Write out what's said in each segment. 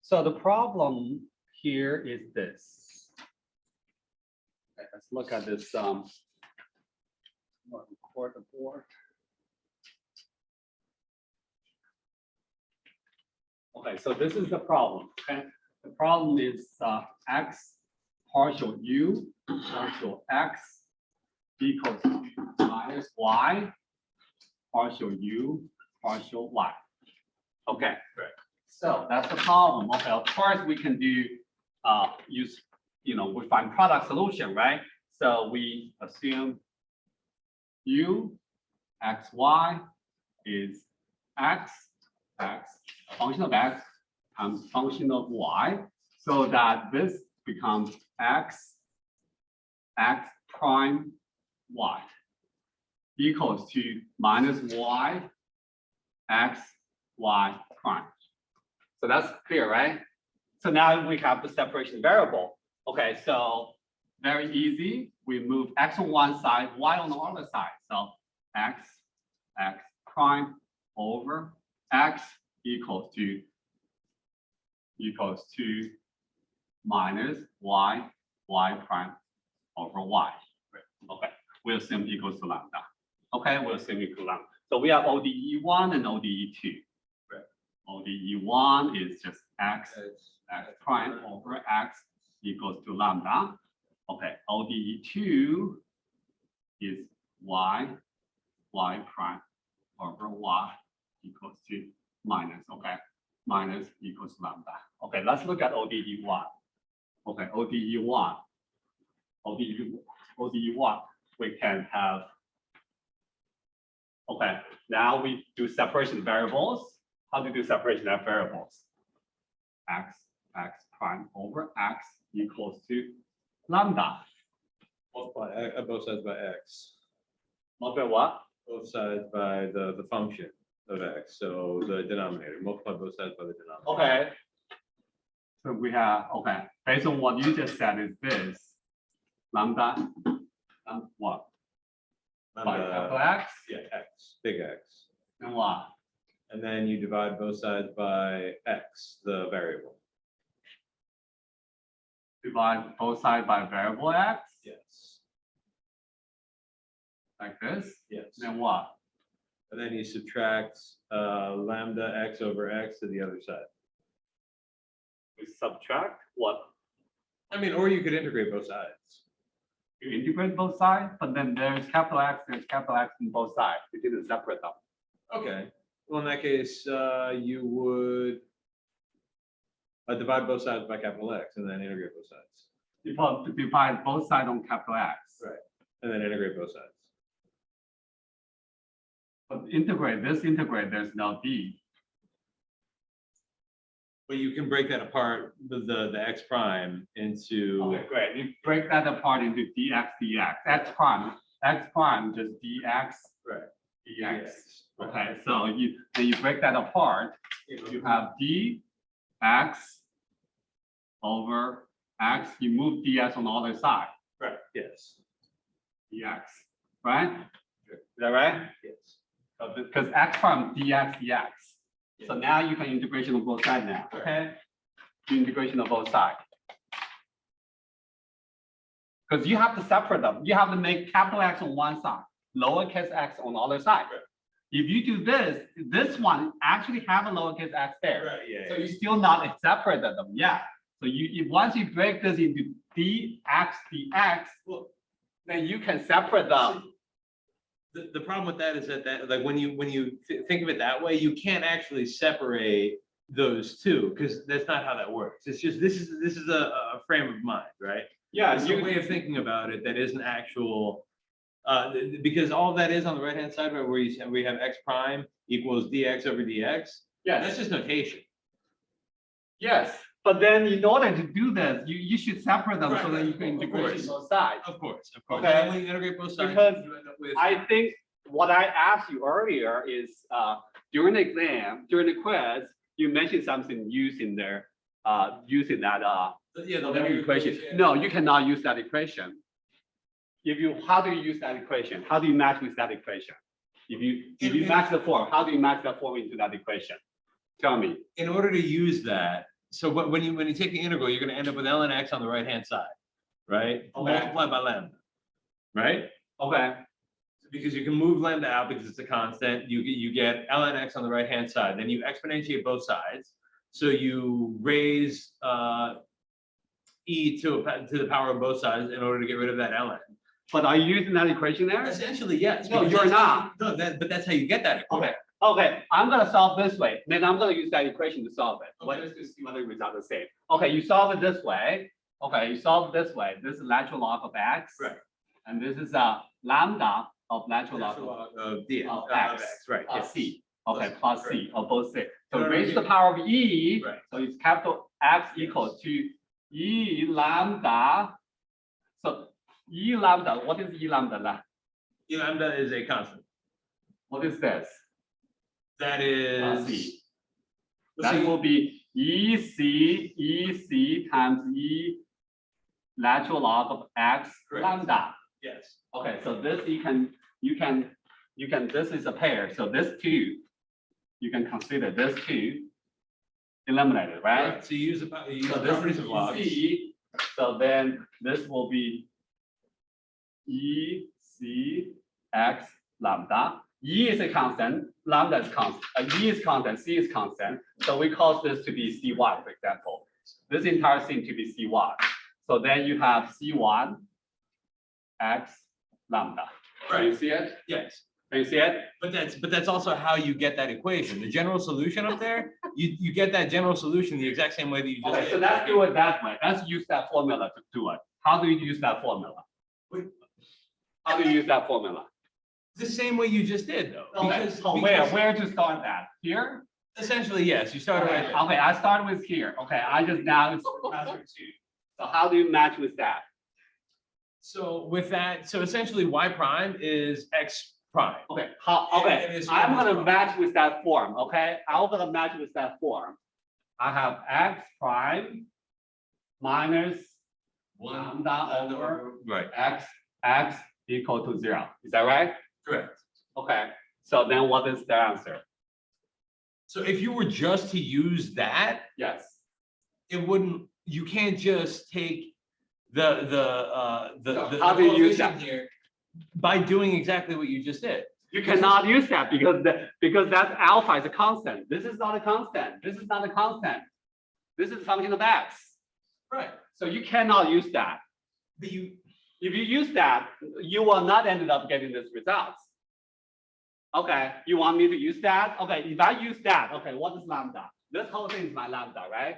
So the problem here is this. Okay, let's look at this. Record the board. Okay, so this is the problem. Okay, the problem is x partial u partial x equals to minus y partial u partial y. Okay, great. So that's the problem. Okay, of course we can do use, we find product solution, right? So we assume u x y is x a function of x times function of y, so that this becomes x prime y equals to minus y x y prime. So that's clear, right? So now we have the separation variable. Okay, so very easy. We move x on one side, y on the other side. So x prime over x equals to minus y prime over y. Okay, we assume equals to lambda. Okay, we assume equals to lambda. So we have ODE1 and ODE2. Right. ODE1 is just x prime over x equals to lambda. Okay, ODE2 is y prime over y equals to minus, okay, minus equals lambda. Okay, let's look at ODE1. Okay, ODE1, we can have, okay, now we do separation variables. How to do separation of variables? X prime over x equals to lambda. Multiply both sides by x. Multiply what? Both sides by the function of x. So the denominator. Multiply both sides by the denominator. Okay. So we have, okay, based on what you just said is this. Lambda, what? By capital X? Yeah, x, big X. And what? And then you divide both sides by x, the variable. Divide both sides by variable x? Yes. Like this? Yes. Then what? And then you subtract lambda x over x to the other side. We subtract what? I mean, or you could integrate both sides. You integrate both sides, but then there's capital X on both sides. You didn't separate them. Okay. Well, in that case, you would divide both sides by capital X and then integrate both sides. Divide both sides on capital X. Right. And then integrate both sides. But integrate, there's no D. But you can break that apart, the x prime into. Okay, great. You break that apart into dx. X prime just dx. Right. Dx. Right. Okay, so you break that apart. You have dx over x. You move ds on the other side. Right. Yes. Dx. Right? Is that right? Yes. Because x prime dx. Yeah. So now you can integration of both sides now. Okay. Do integration of both sides. Because you have to separate them. You have to make capital X on one side, lowercase x on the other side. Right. If you do this one actually have a lowercase x there. Right. Yeah. So you still not separate them. Yeah. So once you break this into dx, Well, then you can separate them. the problem with that is that like when you think of it that way, you can't actually separate those two because that's not how that works. It's just this is a frame of mind, right? Yeah. It's a way of thinking about it that isn't actual. Because all of that is on the right hand side, right, where we have x prime equals dx over dx. Yes. That's just notation. Yes. But then in order to do this, you should separate them so that you can Of integrate course. both sides. Of course. Okay. And when you integrate both sides, Because you end up with. I think what I asked you earlier is during the exam, during the quiz, you mentioned something using there, using that Yeah, the linear equation. No, you cannot use that equation. How do you use that equation? How do you match with that equation? If you match the form, how do you match that form into that equation? Tell me. In order to use that, So when you take the integral, you're going to end up with ln x on the right hand side, right? Okay. Multiplied by lambda, right? Okay. Because you can move lambda out because it's a constant. You get ln x on the right hand side. Then you exponentiate both sides. So you raise e to the power of both sides in order to get rid of that ln. But are you using that equation there? Essentially, yes. No, because you're that's- not. No, but that's how you get that equation. Okay. Okay, I'm gonna solve this way. Then I'm gonna use that equation to solve it. Okay. Just to see whether the result is the same. Okay, you solve it this way. Okay, you solve it this way. This is natural log of x. Right. And this is a lambda of natural log Of d of x, x, right? plus Yes. c. Okay, plus c of both c. So No, no, raise to no, the power of e. Right. So it's capital X equals to e lambda. So e lambda, what is e lambda? E lambda is a constant. What is this? That Plus is. c. Let's That see. will be EC times E natural log of x Correct. lambda. Yes. Okay, so this you can, this is a pair, so this two, you can consider this two eliminated, right? Right. So you use the you use So the this properties is of logs. EC, so then this will be EC x lambda. E is a constant, lambda is constant, E is constant, C is constant. So we call this to be C1, for example. This entire thing to be C1. So then you have C1 x lambda. Can you Right. see it? Yes. Can you see it? But that's also how you get that equation. The general solution up there, you get that general solution the exact same way that you just Okay, did. so let's do it that way. Let's use that formula to do it. How do you use that formula? Wait. How do you use that formula? The same way you just did, though. Okay, Because- so because where to start that? Here? Essentially, yes. You started right Okay, there. okay, I start with here. Okay, I just now it's professor two. So how do you match with that? So with that, so essentially y prime is x prime. Okay, And okay, it's I'm almost gonna wrong. match with that form, okay? I'm gonna match with that form. I have x prime minus lambda over Right. x equal to 0. Is that right? Correct. Okay, so then what is the answer? So if you were just to use that, Yes. it wouldn't, you can't just take the So how do you use coefficient that? here by doing exactly what you just did. You cannot use that because that alpha is a constant. This is not a constant. This is not a constant. This is a function of x. Right. So you cannot use that. But you, If you use that, you will not end up getting this result. Okay, you want me to use that? Okay, if I use that, okay, what is lambda? This whole thing is my lambda, right?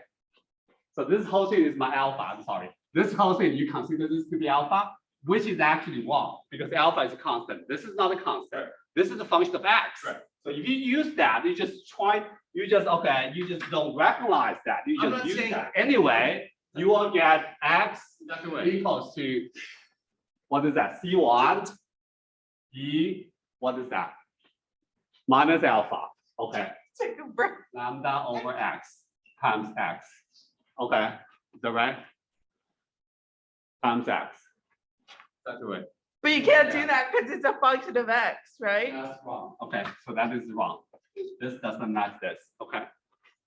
So this whole thing is my alpha, I'm sorry. This whole thing, you consider this to be alpha, which is actually wrong because alpha is a constant. This is not a constant. This is a function of x. Right. So if you use that, you just don't recognize that. You I'm just not use saying- that. Anyway, you will get x that's the way. equals to, what is that? C1 E, what is that? Minus alpha, okay, Take a break. lambda over x times x. Okay, is that right? Times x. That's the way. But you can't do that because it's a function of x, right? That's wrong. Okay, so that is wrong. This doesn't match this. Okay,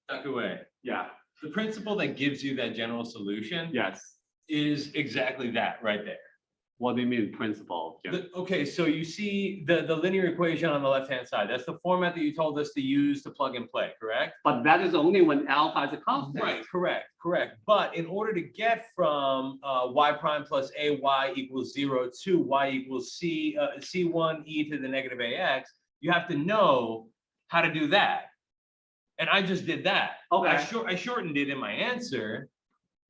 That's the way. yeah, The principle that gives you that general solution yes. is exactly that right there. What do you mean principle? Yeah. Okay, so you see the linear equation on the left-hand side. That's the format that you told us to use to plug and play, correct? But that is only when alpha is a constant. Right, correct. But in order to get from y prime plus ay equals 0 to y equals c1 e to the negative ax, you have to know how to do that. And I just did that. Okay. I shortened it in my answer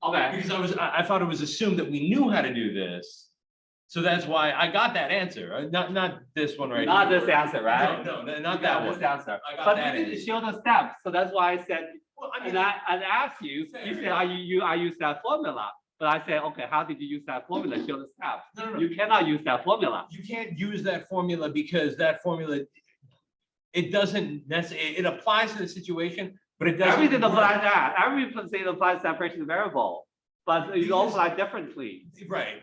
Okay, because I thought it was assumed that we knew how to do this. So that's why I got that answer. Not this one right not here. this answer, right? No, You not got that this one. answer. I got But that you didn't answer. show the steps, so that's why I said, Well, I and mean, I asked you, you said, I use that formula. But I said, okay, how did you use that formula? Show the steps. no. You cannot use that formula. You can't use that formula because that formula, it doesn't necessarily, it applies to the situation, but it doesn't. Everything work. applies that. Everything applies separation variable, but you Because- apply differently. Right.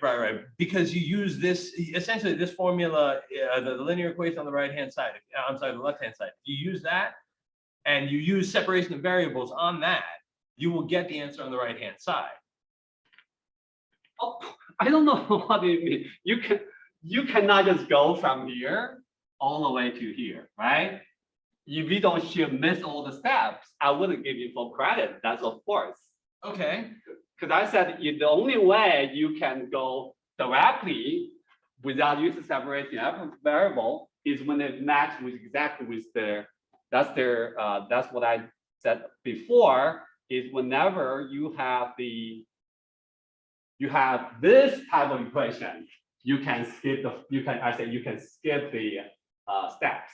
Because you use this, essentially this formula, the linear equation on the right-hand side, I'm sorry, the left-hand side. You use that and you use separation of variables on that, you will get the answer on the right-hand side. Oh, I don't know what you mean. You cannot just go from here all the way to here, right? If you don't miss all the steps, I wouldn't give you full credit. That's of course. Okay. Because I said the only way you can go directly without using separation variable is when it matches with exactly with that's what I said before, is whenever you have this type of equation, you can skip the steps.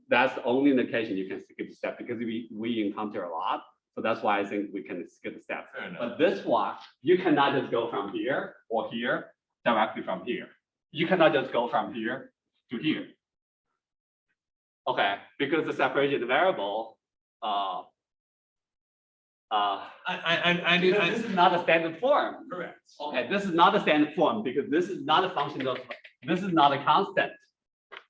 That's the only indication you can skip the step, because we encounter a lot. So that's why I think we can skip the steps. Fair enough. But this one, you cannot just go from here or here directly from here. You cannot just go from here to here. Okay, because the separation variable, this is not a standard form. Correct. Okay, this is not a standard form because this is not a function of, this is not a constant.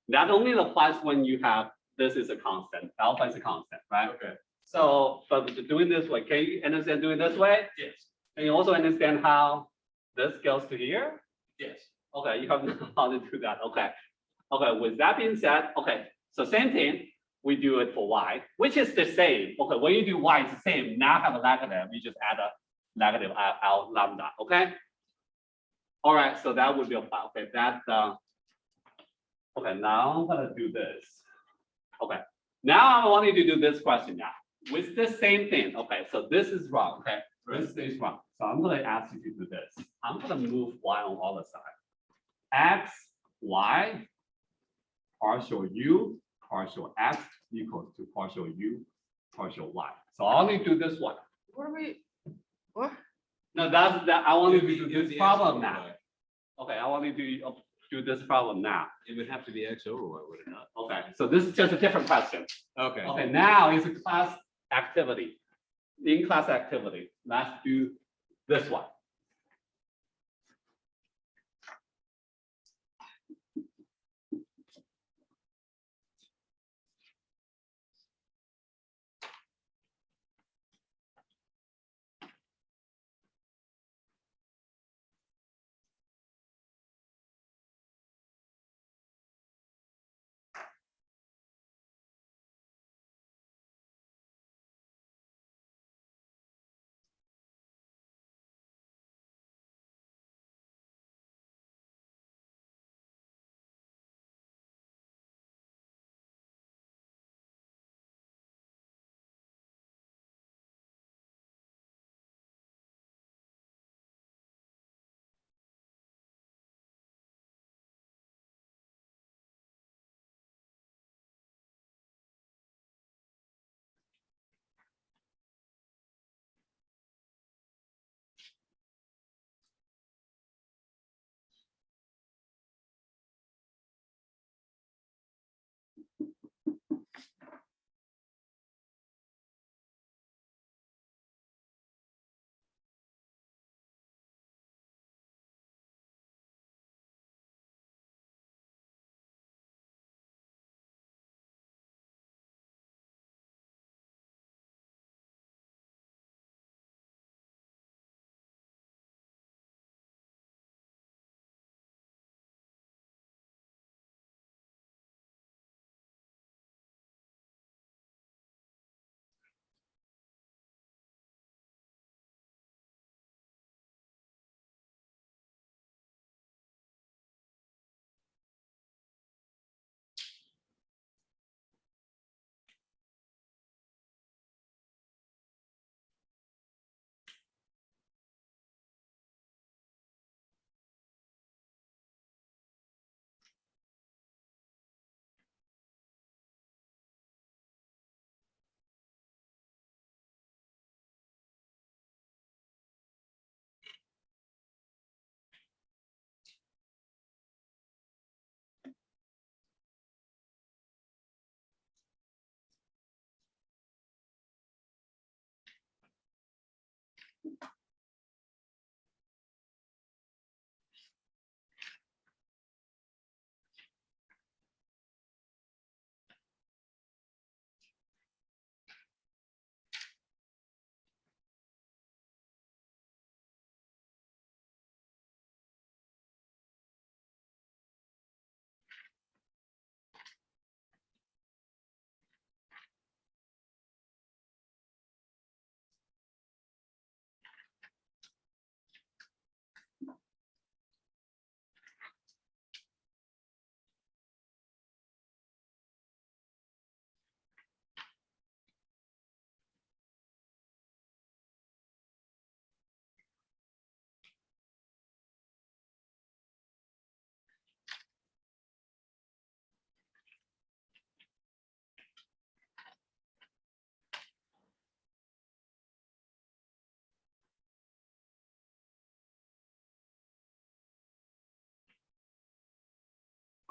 That only applies when you have, this is a constant, alpha is a constant, right? Okay. So, but doing this way, can you understand doing this way? Yes. Can you also understand how this goes to here? Yes. Okay, you have to know how to do that. Okay. Okay, with that being said, okay, so same thing, we do it for y, which is the same. Okay, when you do y, it's the same. Now have a negative, you just add a negative out lambda, okay? All right, so that would be about, okay, that, okay, now I'm gonna do this. Okay, now I want you to do this question now. With the same thing, okay, so this is wrong, okay? This is wrong. So I'm gonna ask you to do this. I'm gonna move y on all the side. X, y, partial u, partial x equals to partial u, partial y. So I only do this one. What are we, what? No, that's that. I want to It would do be this the problem x over now. y. Okay, I want to do this problem now. It would have to be x over y, would it not? Okay, so this is just a different question. Okay. Okay, now it's a class activity. In class activity, let's do this one.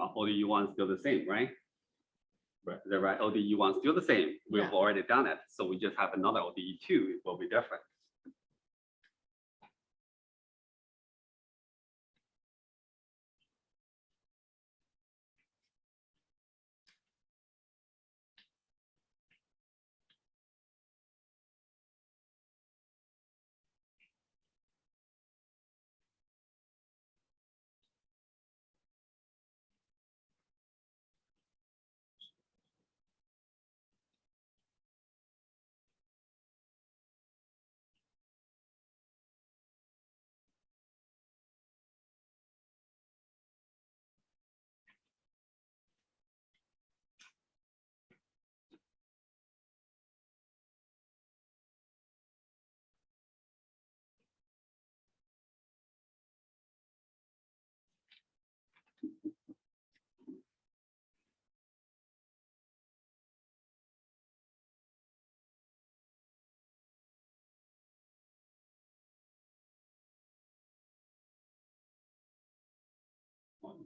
ODE1 is still the same, right? Right. Is that right? ODE1 is still the same. We've Yeah. already done it. So we just have another ODE2. It will be different.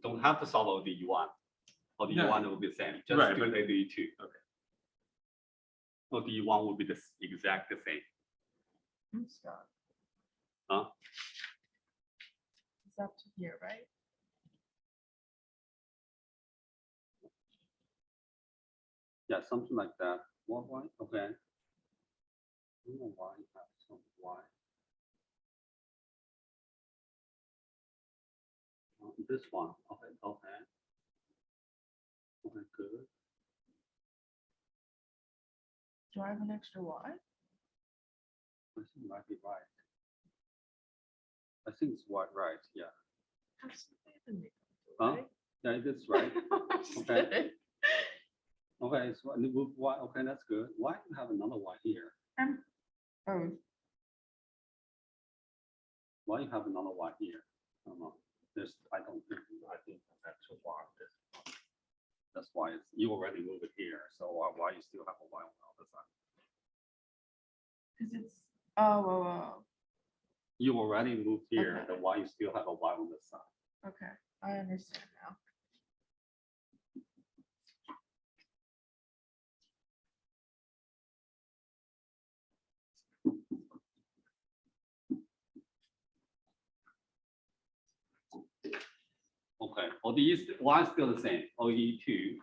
Don't have to solve ODE1. ODE1 will be the same. Just Right, do but- ODE2. Okay. ODE1 will be the exact the same. Stop. Huh? It's up to here, right? Yeah, something like that. What? Why? Okay. I don't know why you have some why. This one. Okay. Okay. Okay. Good. Do I have an extra Y? I think might be right. I think it's right. Yeah. Have something in me, Huh? right? Yeah, it is right. I'm just Okay. kidding. Okay. It's why? Okay, that's good. Why do you have another Y here? Oh, Why you have another Y here? I don't know. There's. I don't think. I think that's actual Y. That's why it's, you already moved it here. So why you still have a Y on the other side? because it's, oh, You already moved here. Okay. Then why you still have a Y on this side? okay, I understand now. Okay. ODE Y is still the same. ODE2.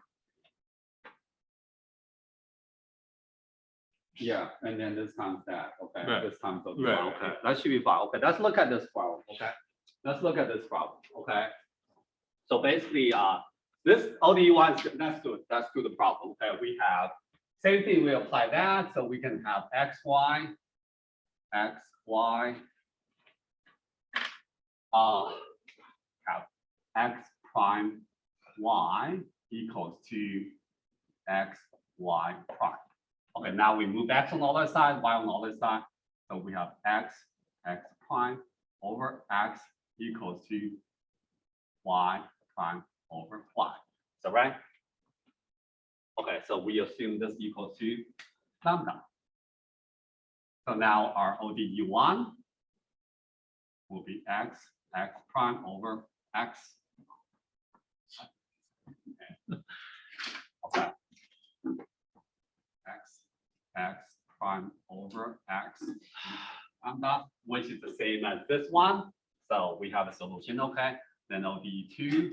Yeah, and then this times that. Okay. Right. This times ODE1. Right, Okay. right. That should be fine. Okay. Let's look at this problem. Okay. Let's look at this problem. Okay. So basically, this ODE1 is let's do it. Let's do the problem. Okay. We have same thing. We apply that, so we can have XY, XY. Have X prime Y equals to X Y prime. Okay, now we move X on the other side, Y on the other side. So we have X prime over X equals to Y prime over Y. So right? Okay, so we assume this equals to lambda. So now our ODE1 will be X prime over X. Okay. X prime over X lambda, which is the same as this one. So we have a solution, okay? Then ODE2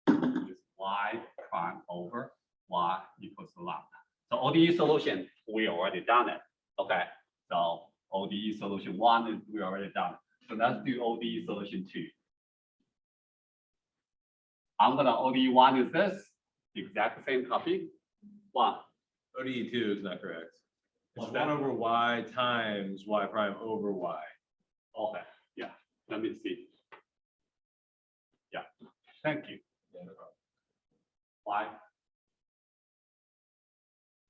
is Y prime over Y equals to lambda. So ODE solution, we already done it. Okay, so ODE solution 1 is we already done. So let's do ODE solution 2. I'm gonna ODE1 is this, exact same copy. 1. ODE2 is not correct. It's What's 1 that? over Y times Y prime over Y. Okay, yeah, let me see. Yeah, thank you. Y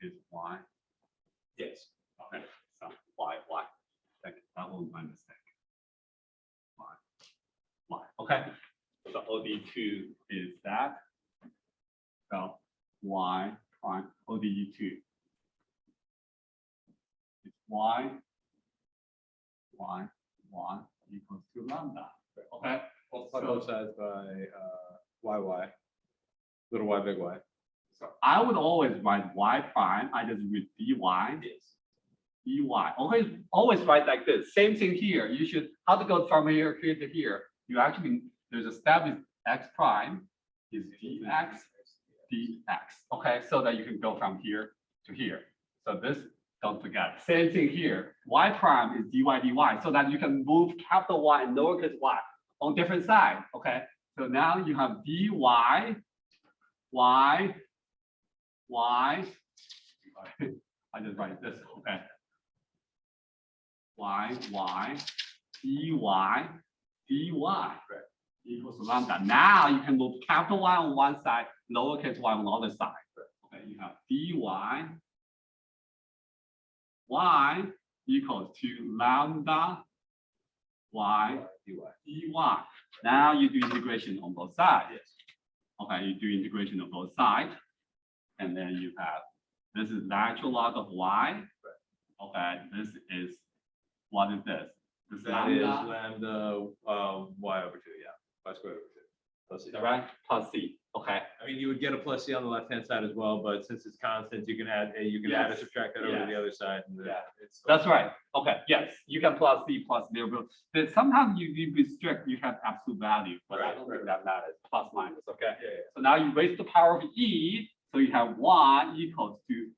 is Y. Yes. Okay, so Y. Thank you. That was my mistake. Y. Okay, so ODE2 is that. So Y prime ODE2 is Y equals to lambda. Okay, Multiply both sides by y, little y, big Y. So I would always write y prime. I just read dy. Always write like this. Same thing here. You should how to go from here to here. You actually there's a step is x prime is dx. Okay, so that you can go from here to here. So this don't forget. Same thing here. Y prime is dy so that you can move capital Y and lowercase y on different sides. Okay, so now you have dy y. I just write this. Okay. Y dy equals to lambda. Now you can move capital Y on one side, lowercase y on the other side. Okay, you have dy y equals to lambda y dy. Now you do integration on both sides. Okay, you do integration on both sides, and then you have this is natural log of y. Okay, this is what is this? This That is lambda y over 2, yeah. Y squared over 2. Plus c. Right? Plus c. Okay. I mean, you would get a plus c on the left-hand side as well, but since it's constant, you can add a, you can add or Yes. subtract that over to the other side. And it's That's right. Okay. Yes, you can plus c plus variable. But sometimes you restrict, you have absolute value, but I don't think that matters. Plus minus. Okay. Yeah. So now you raise the power of e. So you have y equals to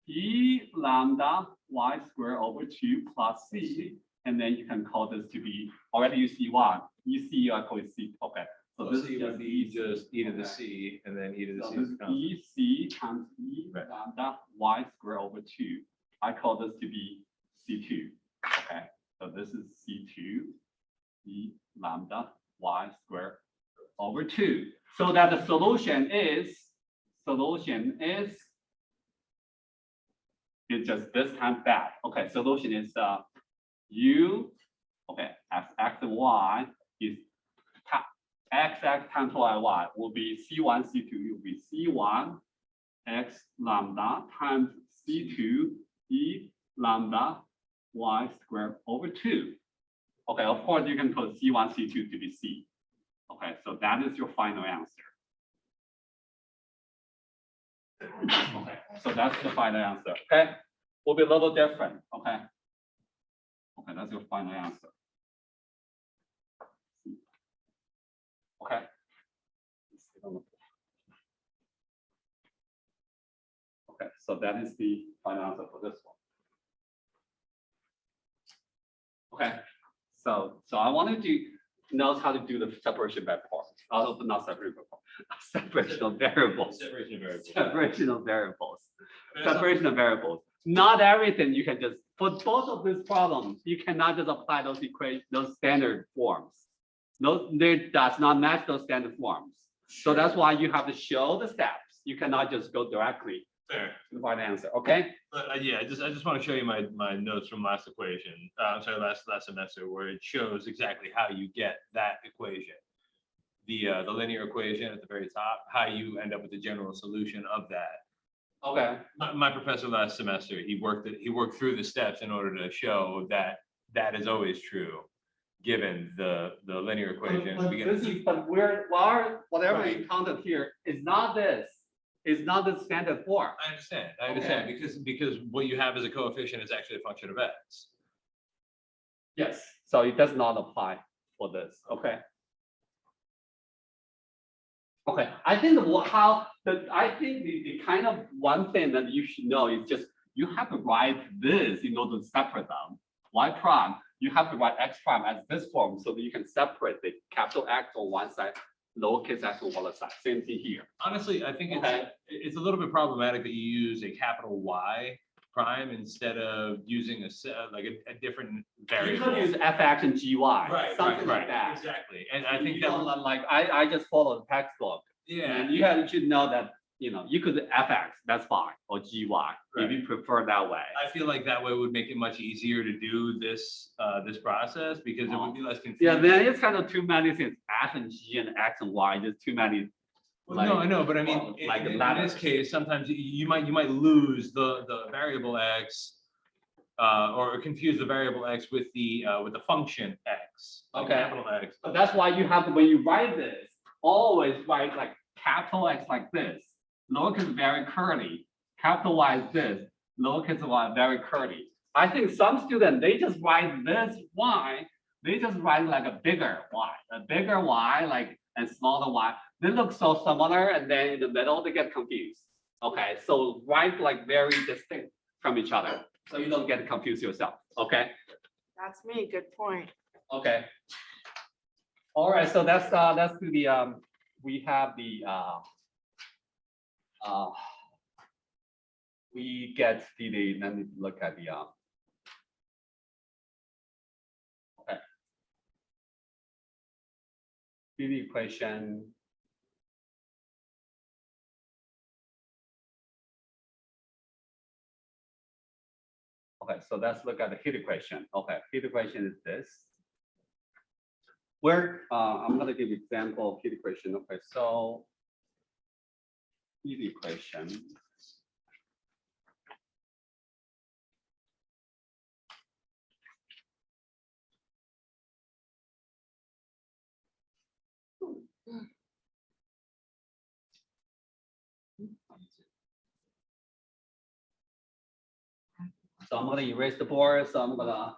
e lambda y squared over 2 plus c. And then you can call this to be already you see one. You see you are called c. Okay. So So this this is would be just e to the okay. c, and then e to the So c this is is constant. e c times e Right. lambda y squared over 2. I call this to be c2. Okay. So this is c2 e lambda y squared over 2. So that the solution is just this time back. Okay, solution is u. Okay, x and y is x times y will be c1 c2 will be c1 x lambda times c2 e lambda y squared over 2. Okay, of course you can put c1 c2 to be c. Okay, so that is your final answer. Okay, so that's the final answer. Okay, will be a little different. Okay. Okay, that's your final answer. Okay. Okay, so that is the final answer for this one. Okay, so I wanted to know how to do the separation by parts. Also, not separation by parts, separation of variables. Separation of variables. Separation of variables. And that's Separation of variables. Not everything you can just, for both of these problems, you cannot just apply those equations, those standard forms. No, they does not match those standard forms. So that's why you have to show the steps. You cannot just go directly fair. to the final answer, okay? But yeah, I just want to show you my notes from last equation. Sorry, last semester, where it shows exactly how you get that equation. The linear equation at the very top, how you end up with the general solution of that. Okay. My professor last semester, he worked through the steps in order to show that that is always true, given the linear equation. at the beginning. But whatever Right. you counted here is not this. It's not the standard form. I understand, because what you have as a coefficient is actually a function of x. Yes. So it does not apply for this, okay? Okay, I think the kind of one thing that you should know is just, you have to write this in order to separate them. Y prime, you have to write x prime as this form so that you can separate the capital X on one side, lowercase x on the other side. Same thing here. Honestly, I think Okay. it's a little bit problematic that you use a capital Y prime instead of using a different You variable. could use fx and gy, something like that. Exactly, and I think You that, don't like, I just follow the textbook. yeah, And you should know that, you could fx, that's fine, or gy, if you prefer that way. I feel like that way would make it much easier to do this process because it would be less confusing. Yeah, then it's kind of too many things, f and g and x and y, just too many. Well, no, I know, but I mean, well, like in ladders. this case, sometimes you might lose the variable x or confuse the variable x with the function x. Like Okay. Capital X. So that's why you have to, when you write this, always write like capital X like this, lowercase very curly, capital Y is this, lowercase y very curly. I think some students, they just write this Y, they just write like a bigger Y, like, and smaller Y. They look so similar, and then in the middle, they get confused. Okay, so write like very distinct from each other, so you don't get confused yourself, okay? That's me, good point. Okay. All right, so that's the, we have the, we get the, let me look at the, okay. The equation. Okay, so let's look at the heat equation. Okay, heat equation is this. Where, I'm gonna give example of heat equation. Okay, so heat equation. So I'm gonna erase the board, so I'm gonna.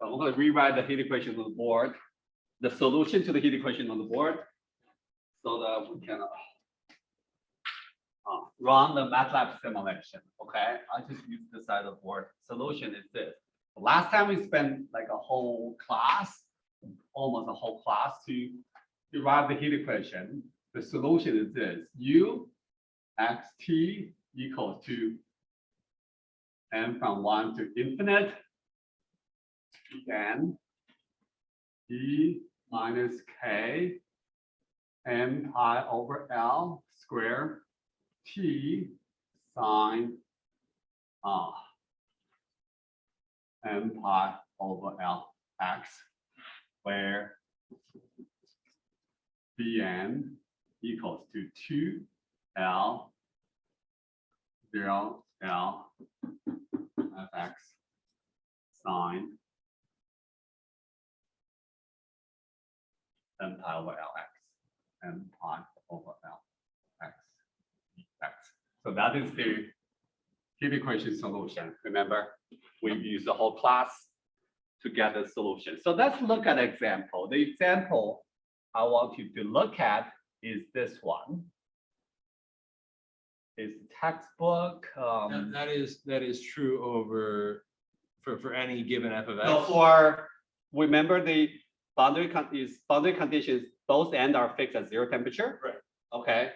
I'm going to rewrite the heat equation on the board, the solution to the heat equation on the board, so that we can run the MATLAB simulation. Okay, I just use this side of the board. Solution is this. Last time we spent like a whole class, almost a whole class to derive the heat equation. The solution is this: U x t equals to n from 1 to infinite. Then E minus K m pi over L square T sine m pi over L x, where Bn equals to 2 L 0 L fx sine m pi over Lx, m pi over Lx, x. So that is the heat equation solution. Remember, we use the whole class to get the solution. So let's look at an example. The example I want you to look at is this one. It's textbook. That is true over for any given f of x. So for, remember the boundary conditions, both ends are fixed at 0 temperature. Right. Okay.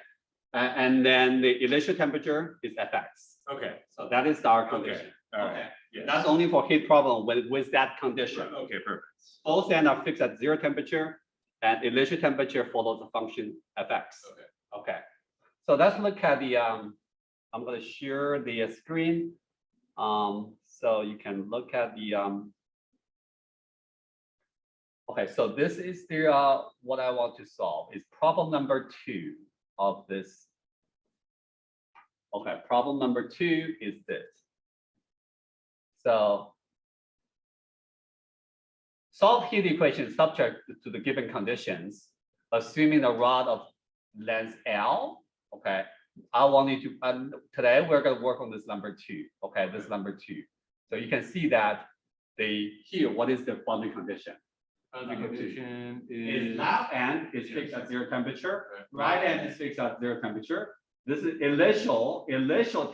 And then the initial temperature is Fx. Okay. So that is our condition. All right. Okay. Yes. That's only for heat problem with that condition. Okay, perfect. Both ends are fixed at 0 temperature, and initial temperature follows the function Fx. Okay. Okay. So let's look at the, I'm going to share the screen. So you can look at the, okay, so this is the, what I want to solve is problem number 2 of this. Okay, problem number 2 is this. So solve heat equation subject to the given conditions, assuming a rod of length L. Okay, I want you to, today we're going to work on this number 2. Okay, this number 2. So you can see that here, what is the boundary condition? The condition Is is left end is fixed at 0 temperature, right end is fixed at 0 temperature. This is initial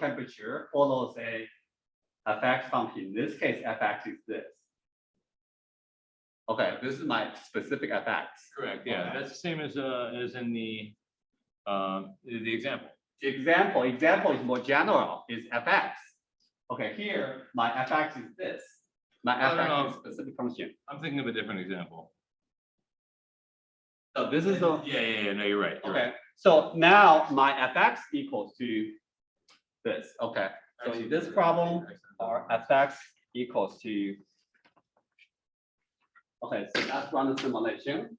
temperature follows a Fx function. In this case, Fx is this. Okay, this is my specific Fx. correct. Yeah, Okay. that's the same as in the example. Example is more general, is Fx. Okay, here, my Fx is this. My No, no, Fx no. is specific function. I'm thinking of a different example. So this is the, Yeah, no, you're right. You're okay. right. So now my fx equals to this. Okay. So in this problem, our fx equals to. Okay, so let's run the simulation.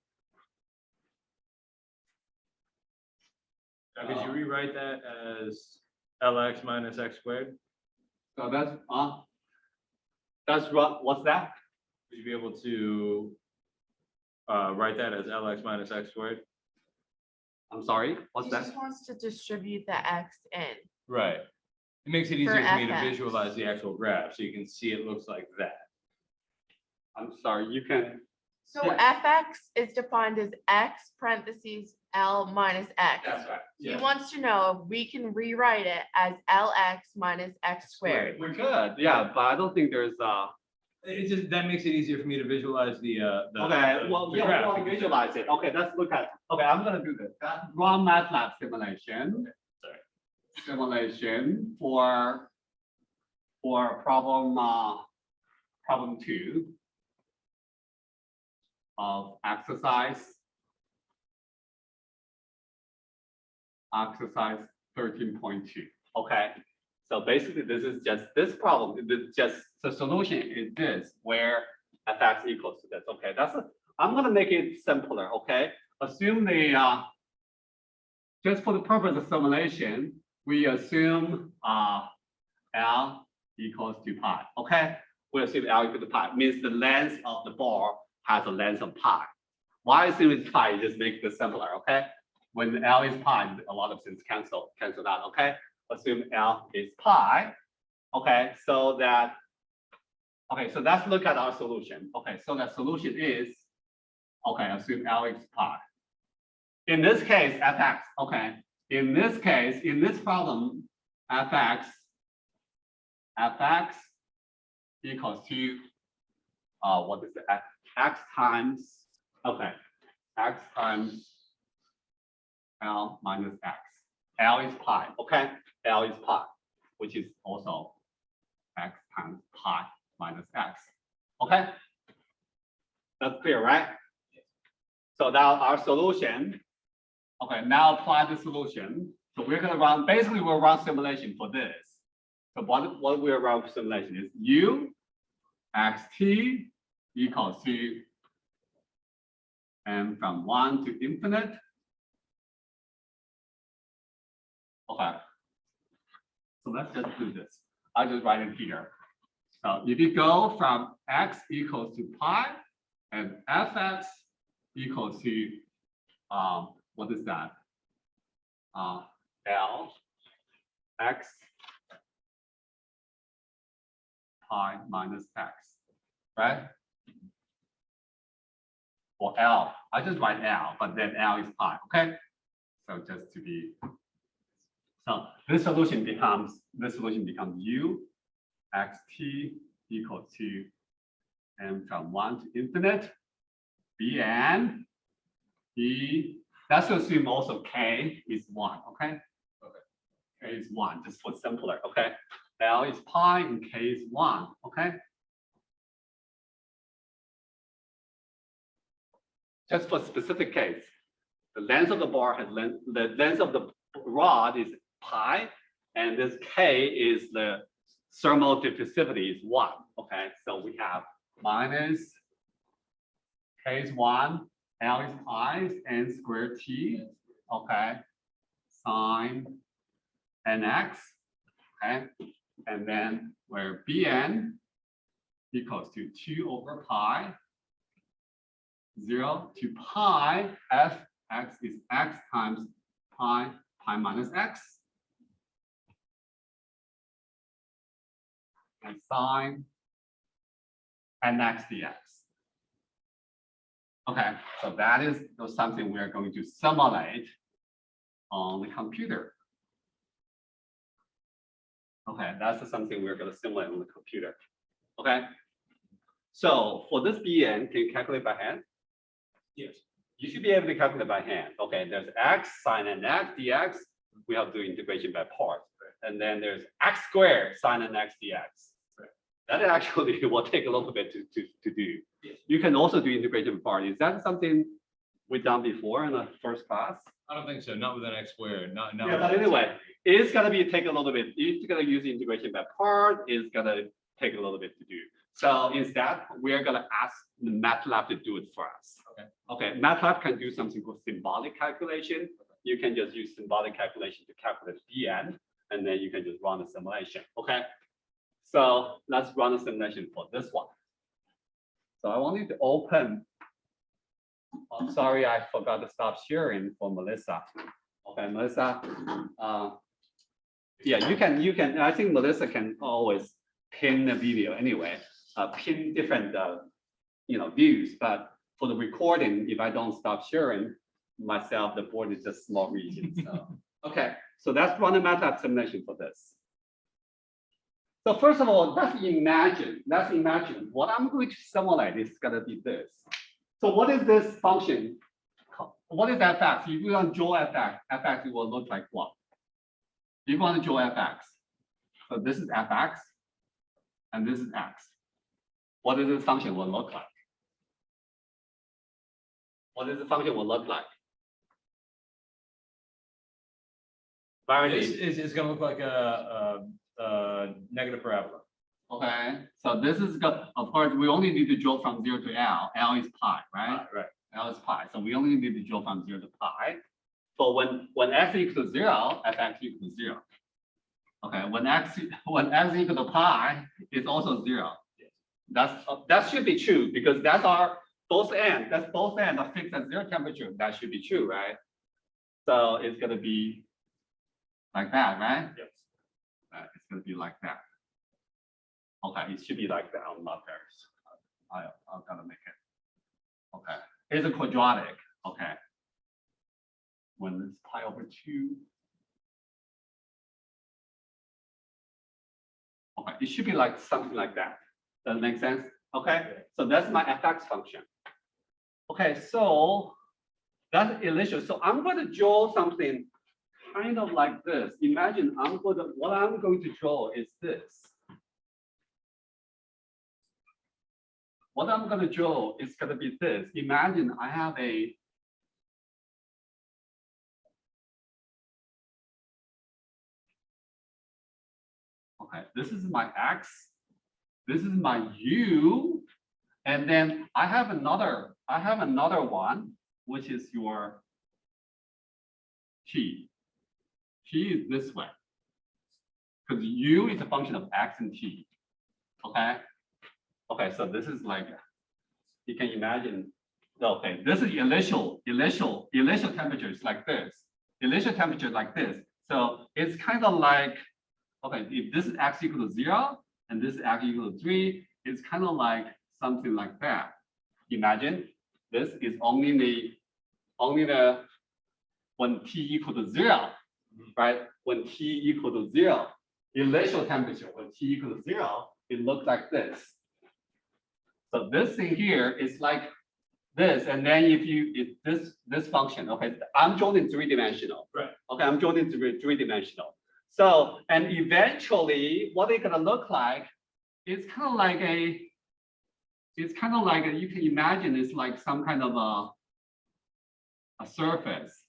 Now, could you rewrite that as LX minus X squared? So that's run. What's that? Would you be able to write that as LX minus X squared? I'm sorry. What's He that? just wants to distribute the X in. Right. It makes it For easier for me to FX. visualize the actual graph, so you can see it looks like that. I'm sorry. You can. So Yeah. fx is defined as x parentheses L minus x. That's right. He wants to know if we can rewrite it as LX minus X squared. We could. Yeah, but I don't think there's It just, that makes it easier for me to visualize the Okay, well, the yeah, graph, we want to because- visualize it. Okay, let's look at, okay, I'm gonna do this. Run MATLAB simulation. Sorry. Simulation for problem 2 of exercise 13.2. Okay, so basically this is just this problem. The solution is this, where fx equals to this. Okay, I'm gonna make it simpler. Okay, assume just for the purpose of simulation, we assume L equals to pi. Okay, we assume L equals to pi, means the length of the bar has a length of pi. Why assume it's pi? Just make this simpler. Okay, when L is pi, a lot of things cancel out. Okay, assume L is pi. Okay, so let's look at our solution. Okay, so the solution is, okay, assume L is pi. In this case, fx, okay, in this case, in this problem, fx equals to, what is the x times, okay, x times L minus x. L is pi, okay? L is pi, which is also x times pi minus x. Okay? That's clear, right? So now our solution, okay, now apply the solution. So we're gonna run, basically we'll run simulation for this. So what we'll run simulation is u xt equals to and from 1 to infinite. Okay. So let's just do this. I'll just write it here. So if you go from x equals to pi and fx equals to what is that? L x pi minus x, right? Or L, I just write L, but then L is pi, okay? So just to be, so this solution becomes u xt equals to and from 1 to infinite, bn, b, let's assume also k is 1, okay? K is 1, just for simpler, okay? L is pi and k is 1, okay? Just for specific case, the length of the bar has the length of the rod is pi, and this k is the thermal diffusivity is 1. Okay, so we have minus k is 1, L is pi, n squared t. Okay, sine nx. Okay, and then where bn equals to 2 over pi. 0 to pi, fx is x times pi minus x. And sine nx dx. Okay, so that is something we are going to simulate on the computer. Okay, that's something we're going to simulate on the computer. Okay, so for this bn, can you calculate by hand? Yes. You should be able to calculate by hand. Okay, there's x sine nx dx. We have to do integration by parts. And then there's x squared sine nx dx. That actually will take a little bit to do. Yes. You can also do integration by part. Is that something we done before in the first class. I don't think so, not with an X squared, not. Yeah, but anyway, it's gonna be take a little bit, it's gonna use integration by part, it's gonna take a little bit to do. So instead, we're gonna ask the MATLAB to do it for us. Okay. Okay, MATLAB can do something called symbolic calculation. You can just use symbolic calculation to calculate the end, and then you can just run the simulation, okay? So let's run a simulation for this one. So I want you to open. I'm sorry, I forgot to stop sharing for Melissa. Okay, Melissa. Yeah, you can. I think Melissa can always pin the video anyway. Pin different, views. But for the recording, if I don't stop sharing myself, the board is just small region. So okay, so let's run a MATLAB simulation for this. So first of all, let's imagine what I'm going to simulate is going to be this. So what is this function? What is fx? If you want to draw fx, it will look like what? If you want to draw fx, so this is fx, and this is x. What does this function will look like? What does the function will look like? This is gonna look like a negative parabola. Okay, so this is good. Of course, we only need to draw from 0 to L. L is pi, right? Right. L is pi. So we only need to draw from 0 to pi. So when x equals to 0, fx equals to 0. Okay, when x equals to pi, it's also 0. That should be true because that's both ends are fixed at 0 temperature. That should be true, right? So it's gonna be like that, right? Yes. It's gonna be like that. Okay, it should be like that. I'm not very sure. I'm gonna make it. Okay, it's a quadratic. Okay. When it's pi over 2. Okay, it should be like something like that. Does it make sense? Okay, so that's my fx function. Okay, so that's initial. So I'm going to draw something kind of like this. Imagine what I'm going to draw is this. What I'm going to draw is going to be this. Imagine I have a okay, this is my x, this is my u, and then I have another one, which is your t. T is this way. Because u is a function of x and t. Okay. Okay, so this is like, you can imagine, okay, this is initial temperature is like this. Initial temperature like this. So it's kind of like, okay, if this is x equal to 0 and this is x equal to 3, it's kind of like something like that. Imagine this is only the when t equal to 0, right? When t equal to 0, initial temperature, when t equal to 0, it looks like this. So this thing here is like this, and then if this function, okay, I'm drawing in 3-dimensional. Right. Okay, I'm drawing in 3-dimensional. So, and eventually, what it's gonna look like, it's kind of like you can imagine it's like some kind of a surface.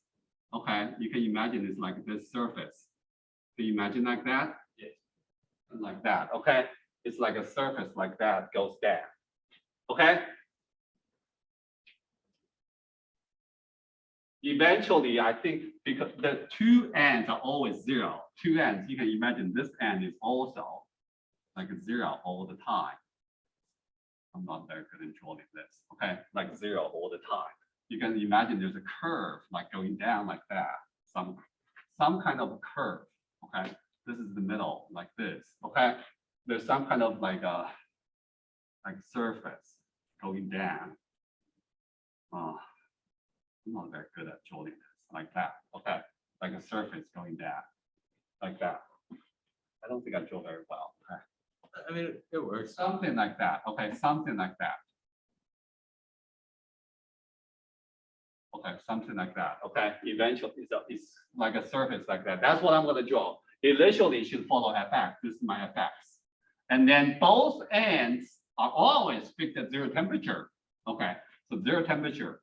Okay, you can imagine it's like this surface. Can you imagine like that? Yes. Like that. Okay, it's like a surface like that goes down. Okay. Eventually, I think because the two ends are always 0. Two ends, you can imagine this end is also like 0 all the time. I'm not very good in drawing this. Okay, like 0 all the time. You can imagine there's a curve like going down like that. Some kind of curve. Okay, this is the middle like this. Okay, there's some kind of like surface going down. I'm not very good at drawing this like that. Okay, like a surface going down like that. I don't think I draw very well. Okay. I mean, it works. Something like that. Okay, something like that. Okay, something like that. Okay, eventually it's like a surface like that. That's what I'm going to draw. Initially, it should follow fx. This is my fx. And then both ends are always fixed at 0 temperature. Okay, so 0 temperature.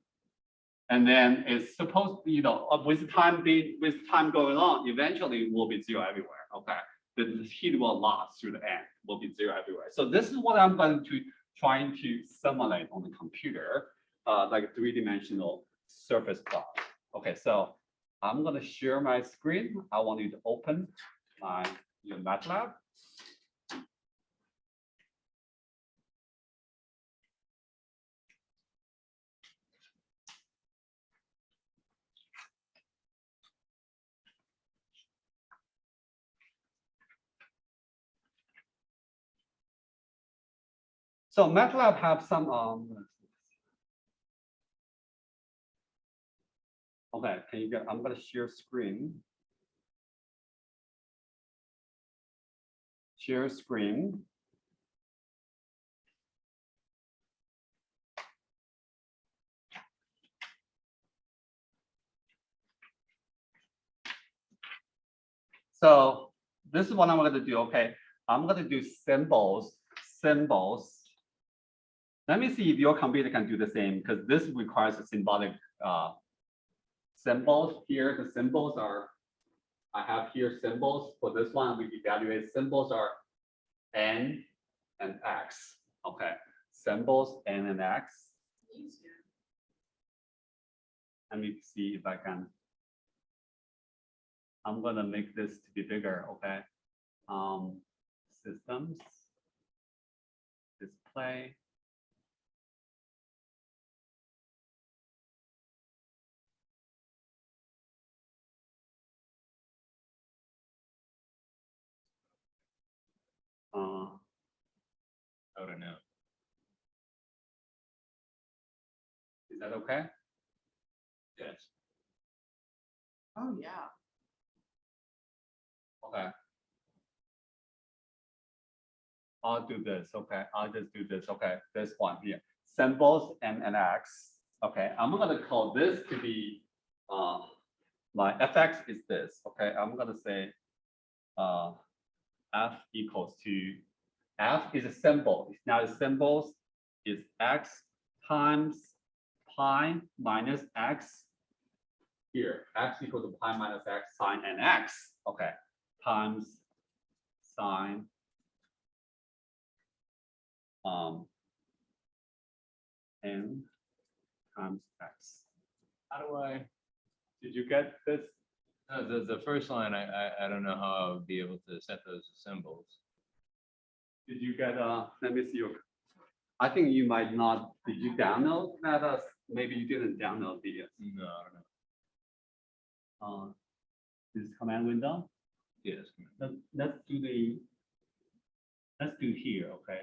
And then it's supposed, with time going on, eventually it will be zero everywhere. Okay, the heat will loss through the end, will be zero everywhere. So this is what I'm going to trying to simulate on the computer, like a three-dimensional surface plot. Okay, so I'm gonna share my screen. I want you to open my MATLAB. So MATLAB have some okay, can you get? I'm gonna share screen. Share screen. So this is what I'm going to do. Okay, I'm going to do symbols. Let me see if your computer can do the same, because this requires a symbolic symbols. Here, the symbols are, I have here symbols. For this one, we evaluate symbols are N and X. Okay, symbols N and X. Let me see if I can. I'm gonna make this to be bigger, okay? Systems, display. I don't know. Is that okay? Yes. Oh, yeah. Okay. I'll do this, okay? I'll just do this, okay? This one here, symbols N and X. Okay, I'm gonna call this to be, my fx is this, okay? I'm gonna say, f equals to, f is a symbol. Now the symbols is x times pi minus x. Here, x equals to pi minus x sine nx, okay? Times sine n times x. How do I? Did you get this? No, the first line, I don't know how I would be able to set those as symbols. Did you get? Let me see your. I think you might not. Did you download that? Maybe you didn't download the. No, I don't know. This command window. Yes. Let's do the. Let's do here, okay?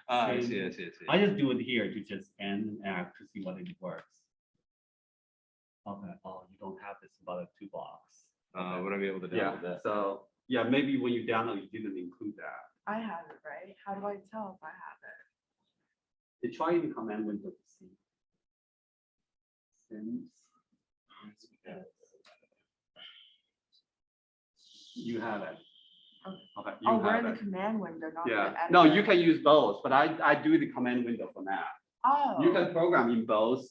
I see. I just do it here to just end and act to see what it works. Okay. Oh, you don't have this about 2 blocks. Would I be able to Yeah. download that? So yeah, maybe when you download, you didn't include that. I have it, right? How do I tell if I have it? They try in the command window to see. Sims. You have it. Okay. You Oh, we're have in the it. command window, not the Yeah. editor. No, you can use both, but I do the command window for now. Oh. You can program in both.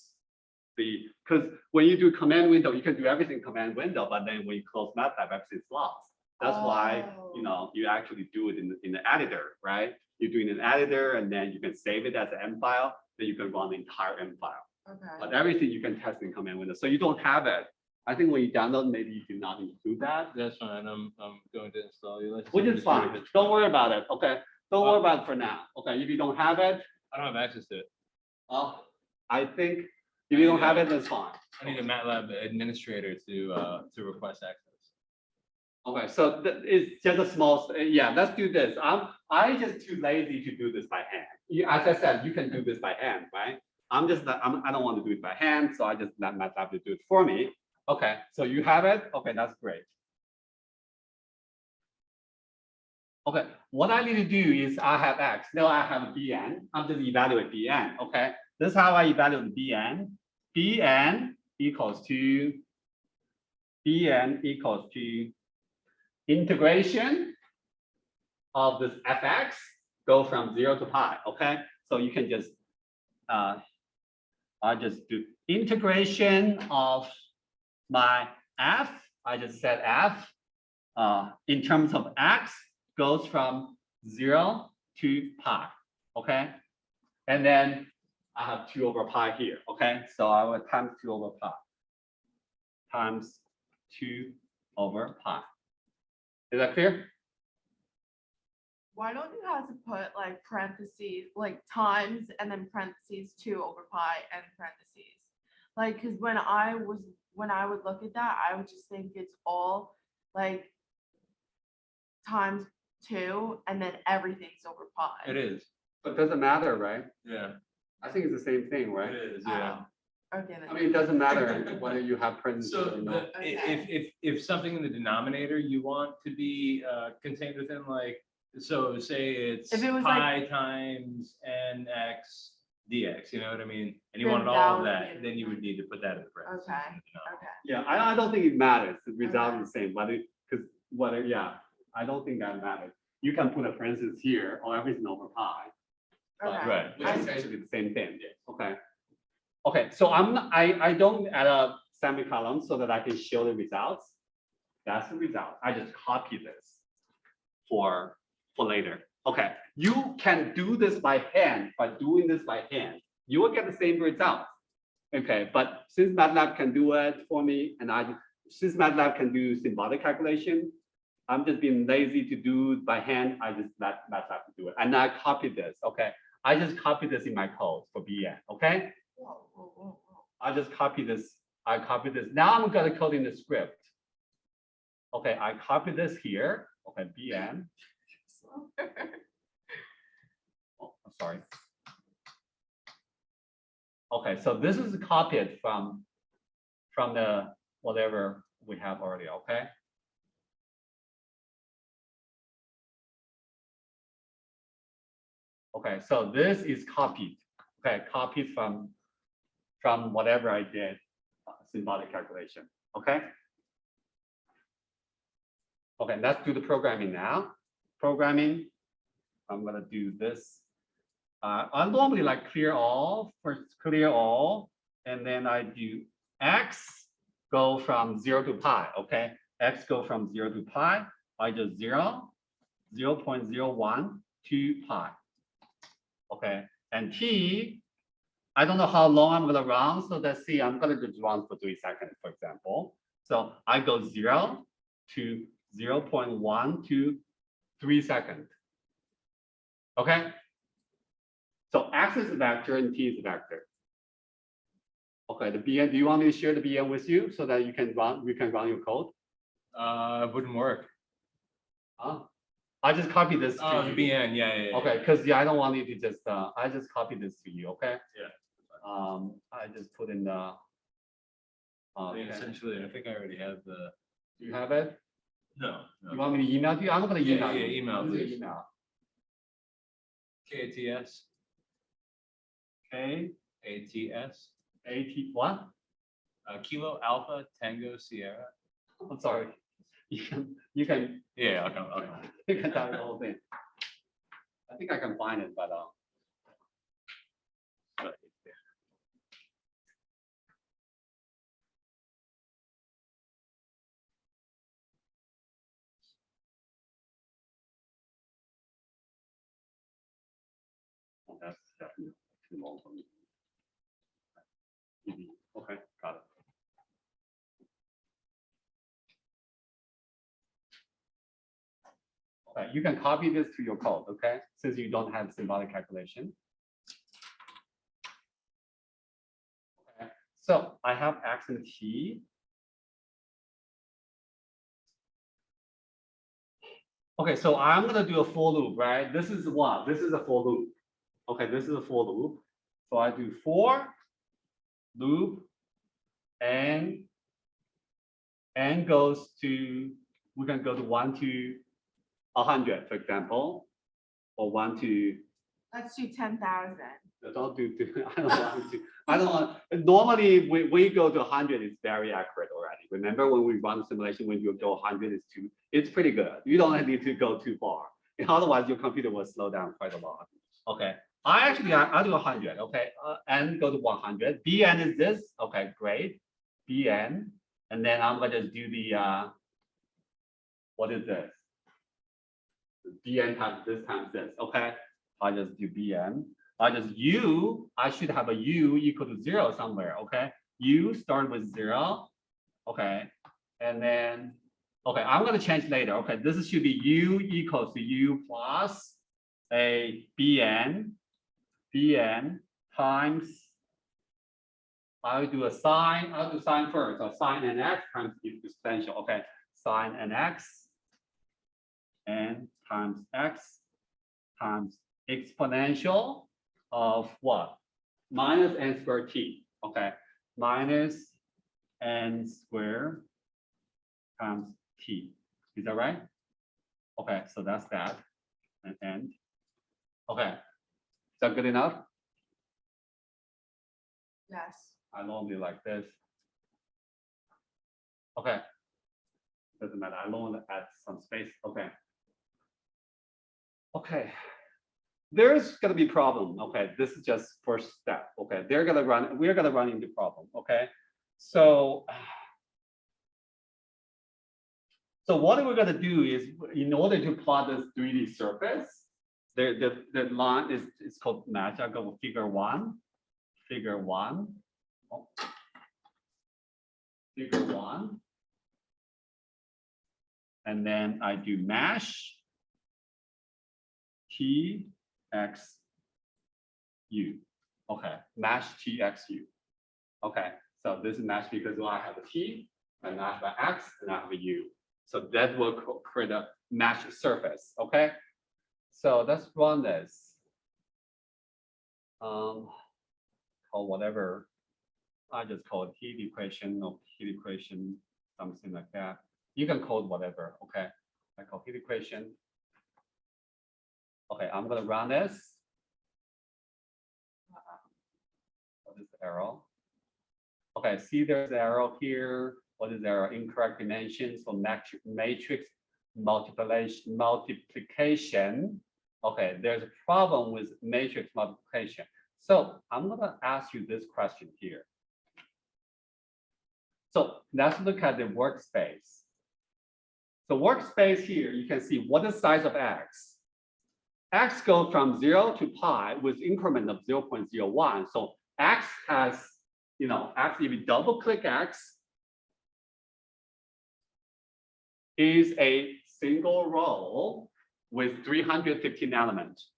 Because when you do command window, you can do everything command window, but then when you close MATLAB, everything's lost. That's why, Oh. you actually do it in the editor, right? You do it in an editor, and then you can save it as an M file, then you can run the entire M file. Okay. But everything you can test in command window. So you don't have it. I think when you download, maybe you do not include that, That's fine. I'm going to install you. which is fine. Don't worry about it. Okay. Don't worry about it for now. Okay. If you don't have it, I don't have access to it. I think if you don't have it, that's fine. I need a MATLAB administrator to request access. Okay, so it's just a small, yeah, let's do this. I just too lazy to do this by hand. As I said, you can do this by hand, right? I don't want to do it by hand, so I just let MATLAB to do it for me. Okay, so you have it. Okay, that's great. Okay, what I need to do is I have X, now I have Bn. I'm just evaluate Bn, okay? This is how I evaluate Bn. Bn equals to integration of this fx go from 0 to pi, okay? So you can just, I just do integration of my f, I just said f, in terms of x goes from 0 to pi, okay? And then I have 2 over pi here, okay? So I will times 2 over pi times 2 over pi. Is that clear? Why don't you have to put like parentheses, like times and then parentheses 2 over pi and parentheses? Like, because when I would look at that, I would just think it's all like times 2 and then everything's over pi. It is. But it doesn't matter, right? Yeah. I think it's the same thing, right? It is, yeah. Okay. Then. I mean, it doesn't matter whether you have parentheses So or not. if something in the denominator you want to be contained within, like, so say it's If it was pi times nx dx, you know what I mean? And you Then wanted that all of would that, be- then you would need to put that in the parentheses. Okay. in the denominator. Okay. Yeah, I don't think it matters. The result Okay. is the same, whether, because whether, yeah, I don't think that matters. You can put a parenthesis here or everything over pi. Okay. Right. Which is essentially the same thing, okay? Okay, so I don't add a semicolon so that I can show the results. That's the result. I just copy this for later. Okay, you can do this by hand. By doing this by hand, you will get the same result. Okay, but since MATLAB can do it for me, and since MATLAB can do symbolic calculation, I'm just being lazy to do it by hand. I just let MATLAB do it, and I copy this. Okay, I just copy this in my code for BN. Okay, Whoa, whoa, whoa, whoa. I just copy this. I copy this. Now I'm gonna code in the script. Okay, I copy this here. Okay, BN. Oh, I'm sorry. Okay, so this is copied from the whatever we have already. Okay. Okay, so this is copied. Okay, copied from whatever I did, symbolic calculation. Okay. Okay, let's do the programming now. Programming. I'm gonna do this. I normally like clear all, first clear all, and then I do x go from 0 to pi, okay? X go from 0 to pi, I just 0, 0.01 to pi. Okay, and t, I don't know how long I'm gonna run, so let's see, I'm gonna just run for 3 seconds, for example. So I go 0 to 0.1 to 3 seconds. Okay. So x is a vector and t is a vector. Okay, the BN, do you want me to share the BN with you so that you can run your code? It wouldn't work. I just copy this Oh, to the you. BN, yeah. Okay, because I don't want you to just I just copy this to you, okay? Yeah. I just put in the I mean, okay. essentially, I think I already have the. Do you have it? No. You want me to email to you? I'm gonna Yeah, email yeah, you. email, I'm gonna please. email. KATS, Okay, ATS, AT what? Kilo Alpha Tango Sierra. I'm sorry. You can Yeah, okay. you can type the whole thing. I think I can find it, but oh, that's definitely too long for me. Okay, got it. Okay, you can copy this to your code, okay? Since you don't have symbolic calculation. Okay, so I have x and t. Okay, so I'm gonna do a for loop, right? This is what? This is a for loop. Okay, this is a for loop. So I do for loop and goes to, we can go to 1 to 100, for example, or 1 to, Let's do 10,000. don't do, I don't want to. I don't want, normally we go to 100, it's very accurate already. Remember when we run the simulation, when you go 100, it's pretty good. You don't need to go too far. Otherwise, your computer will slow down quite a lot. Okay, I'll do 100. Okay, n go to 100. Bn is this. Okay, great. Bn, and then I'm gonna just do the what is this? Bn times this times this. Okay, I just do Bn. I just u. I should have a u equal to 0 somewhere. Okay, u start with 0. Okay, and then okay, I'm gonna change later. Okay, this should be u equals to u plus a Bn times, I'll do sine first, so sine nx times exponential, okay, sine nx and times x times exponential of what? Minus n squared t, okay, minus n squared times t, is that right? Okay, so that's that, and okay. Is that good enough? Yes. I normally like this. Okay. Doesn't matter. I normally add some space. Okay. Okay. There's gonna be problem. Okay. This is just first step. Okay. We're gonna run into problem. Okay. So what we're gonna do is, in order to plot this 3D surface, the line is called match. I'll go with figure one. Figure one. Oh. Figure one. And then I do mesh T X U. Okay, mesh T X U. Okay, so this is mesh because I have a T and I have an X and I have a U. So that will create a mesh surface. Okay. So let's run this. Call whatever. I just call it heat equation or heat equation, something like that. You can code whatever. Okay. I call heat equation. Okay, I'm gonna run this. What is the arrow? Okay, see there's the arrow here. What is the arrow? Incorrect dimensions for matrix multiplication. Okay, there's a problem with matrix multiplication. So I'm gonna ask you this question here. So let's look at the workspace. So workspace here, you can see what is the size of X. X goes from 0 to pi with increment of 0.01. So X has, X, if you double click X, is a single row with 315 elements.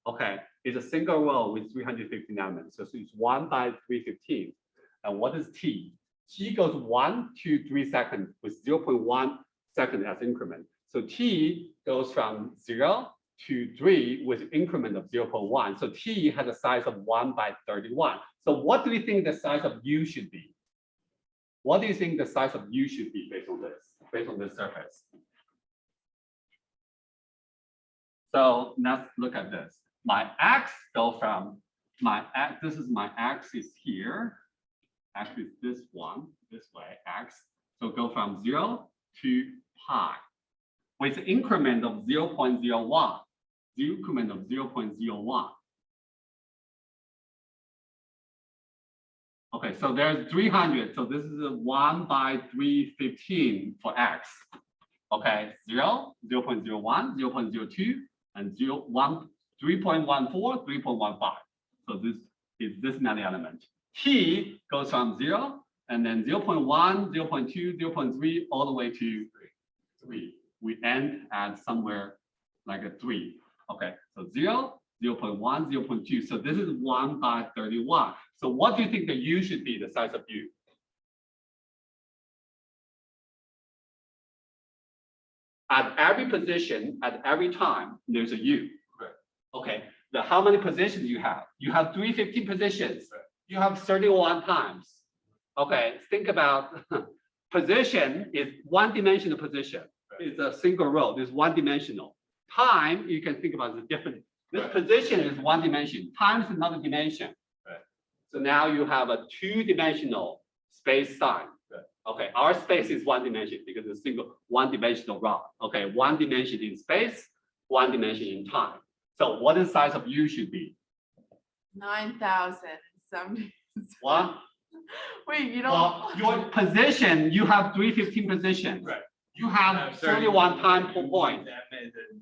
Okay, it's a single row with 315 elements. So it's 1 by 315. And what is T? T goes 1 to 3 seconds with 0.1 second as increment. So T goes from 0 to 3 with increment of 0.1. So T has a size of 1 by 31. So what do we think the size of U should be? What do you think the size of U should be based on this surface? So let's look at this. My X go from this is my X is here. X is this one, this way, X. So go from 0 to pi with increment of 0.01. The increment of 0.01. Okay, so there's 300. So this is a 1 by 315 for X. Okay, 0, 0.01, 0.02, and 3.14, 3.15. So this is this many element. T goes from 0 and then 0.1, 0.2, 0.3, all the way to 3. We end at somewhere like a 3. Okay, so 0, 0.1, 0.2. So this is 1 by 31. So what do you think the U should be, the size of U? At every position, at every time, there's a U. Right. Okay, how many positions you have? You have 315 positions. Right. You have 31 times. Okay, think about position is one-dimensional position. Right. It's a single row, it's one-dimensional. Time, you can think about the different. This right. Position is one dimension, time is another dimension. Right. So now you have a two-dimensional space sign. Right. Okay, our space is one dimension because it's a single one-dimensional rod. Okay, one dimension in space, one dimension in time. So what the size of U should be? 9,070. What? Wait, you Well, don't. your position, you have 315 positions. Right. You have 31 times per point.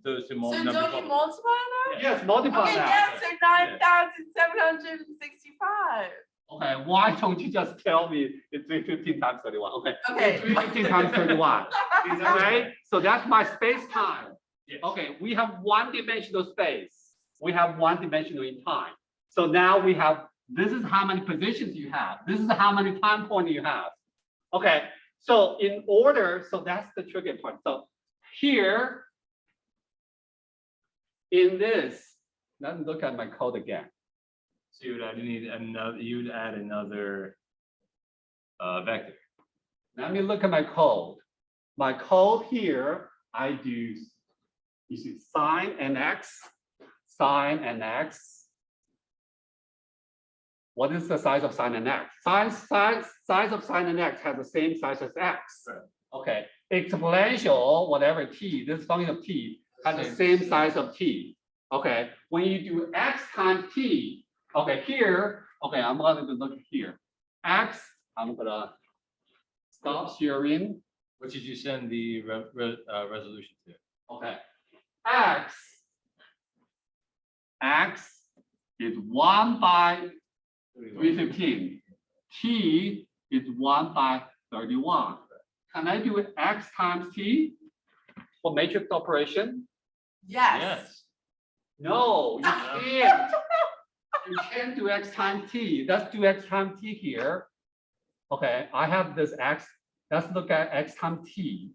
Those two So numbers. don't you multiply that? Yes, multiply Okay, that. yes, so 9,765. Okay, why don't you just tell me it's 315 times 31? Okay. Okay. It's 315 times 31. Is that right? So that's my space time. Yes. Okay, we have one-dimensional space. We have one-dimensional in time. So now we have, this is how many positions you have. This is how many time points you have. Okay, so in order, so that's the tricky part. So here, in this, let's look at my code again. So you would add another vector. Let me look at my code. My code here, I do, you see sine and x, sine and x. What is the size of sine and x? Size of sine and x has the same size as x. Right. Okay, exponential, whatever t, this function of t has the same size of t. Okay, when you do x times t, okay, here, okay, I'm going to look here. X, I'm gonna stop sharing. What did you send the resolution to? Okay, x is 1 by 315. T is 1 by 31. Can I do x times t for matrix operation? Yes. No, you can't. You can't do x times t. Let's do x times t here. Okay, I have this x. Let's look at x times t.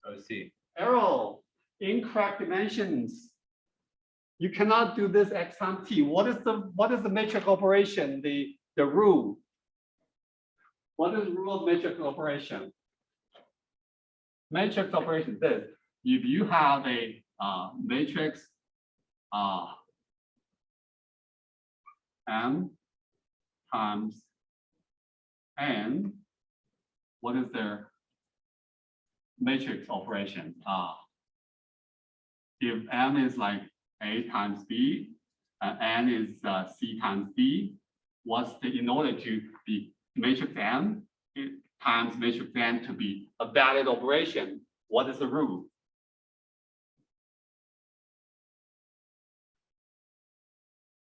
Oh, see. Error, incorrect dimensions. You cannot do this x times t. What is the matrix operation? The rule. What is the rule of matrix operation? Matrix operation is this. If you have a matrix m times n, what is their matrix operation? If m is like a times b, n is c times d, in order to be matrix m times matrix n to be a valid operation, what is the rule?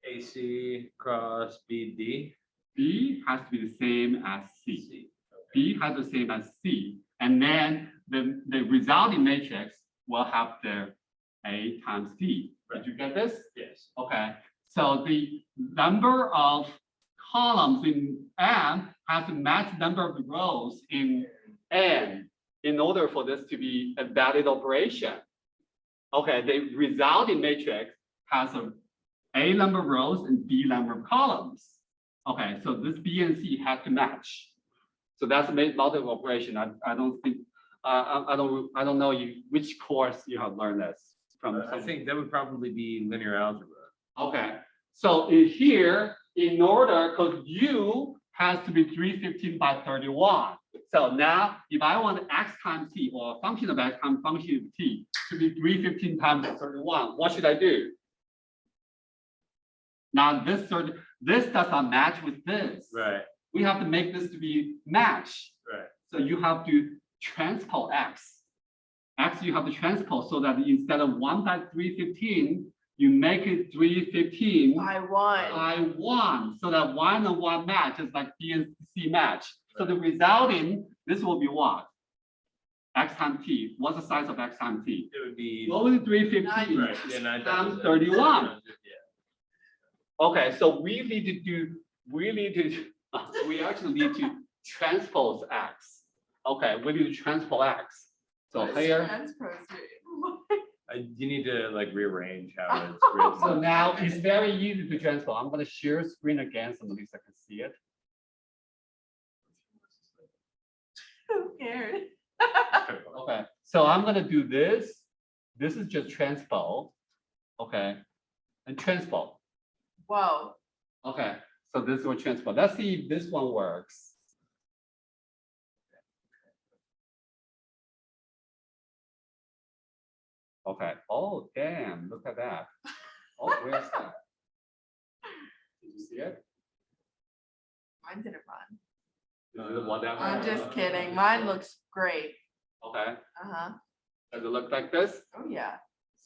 AC cross BD. B has to be the same as C. B has the same as C. And then the resulting matrix will have the A times D. Did you get this? Yes. Okay. So the number of columns in M has to match the number of rows in N in order for this to be a valid operation. Okay, the resulting matrix has a number of rows and B number of columns. Okay, so this B and C have to match. So that's a multiple operation. I don't think I don't know which course you have learned this from. I think that would probably be linear algebra. Okay, so in here, in order, because U has to be 315 by 31. So now, if I want x times t or a function of x times function of t to be 315 times 31, what should I do? Now this does not match with this. Right. We have to make this to be match. Right. So you have to transpose x. X you have to transpose so that instead of 1 by 315, you make it 315 By 1. by 1, so that 1 and 1 match is like B and C match. So the resulting, this will be what? X times t. What's the size of x times t? It would be. What was 315 Right. Yeah, 9,000. times 31? Yeah. Okay, so we actually need to transpose x. Okay, we need to transpose x. So What is here, transpose mean? You need to like rearrange how it's written. so now it's very easy to transpose. I'm going to share screen again so at least I can see it. Who cares? Okay, so I'm going to do this. This is just transpose. Okay, and transpose. Whoa. Okay, so this will transpose. Let's see if this one works. Okay. Oh, damn, look at that. Oh, where's that? Did you see it? Mine didn't run. Whatever. I'm just kidding. Mine looks great. Okay. Uh-huh. Does it look like this? Oh, yeah.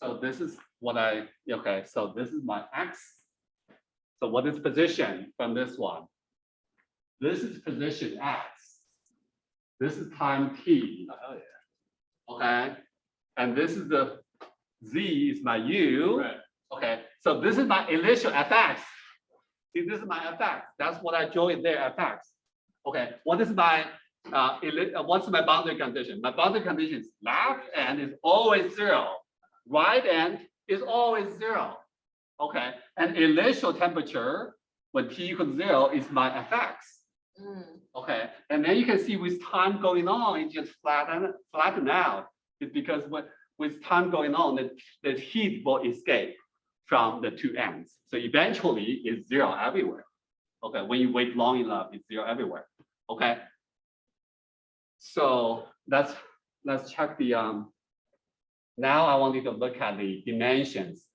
So this is what okay, so this is my X. So what is position from this one? This is position X. This is time T. Oh, yeah. Okay. And this is the Z is my U. Right. Okay. So this is my initial FX. See, this is my FX. That's what I drew in there, FX. Okay. What is my what's my boundary condition? My boundary condition is left end is always 0. Right end is always 0. Okay. And initial temperature when T equals 0 is my FX. Okay. And then you can see with time going on, it just flatten out. It's because with time going on, the heat will escape from the two ends. So eventually it's 0 everywhere. Okay. When you wait long enough, it's 0 everywhere. Okay. So let's check the now I want you to look at the dimensions.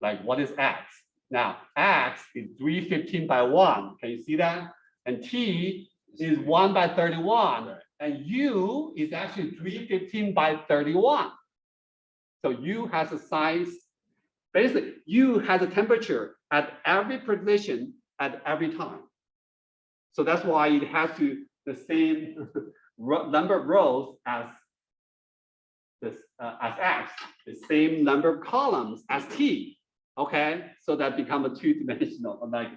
Like what is X? Now X is 315 by 1. Can you see that? And T is 1 by 31. Right. And U is actually 315 by 31. So U has a size, basically U has a temperature at every position at every time. So that's why it has to the same number of rows as this as X, the same number of columns as T. Okay, so that become a two-dimensional, like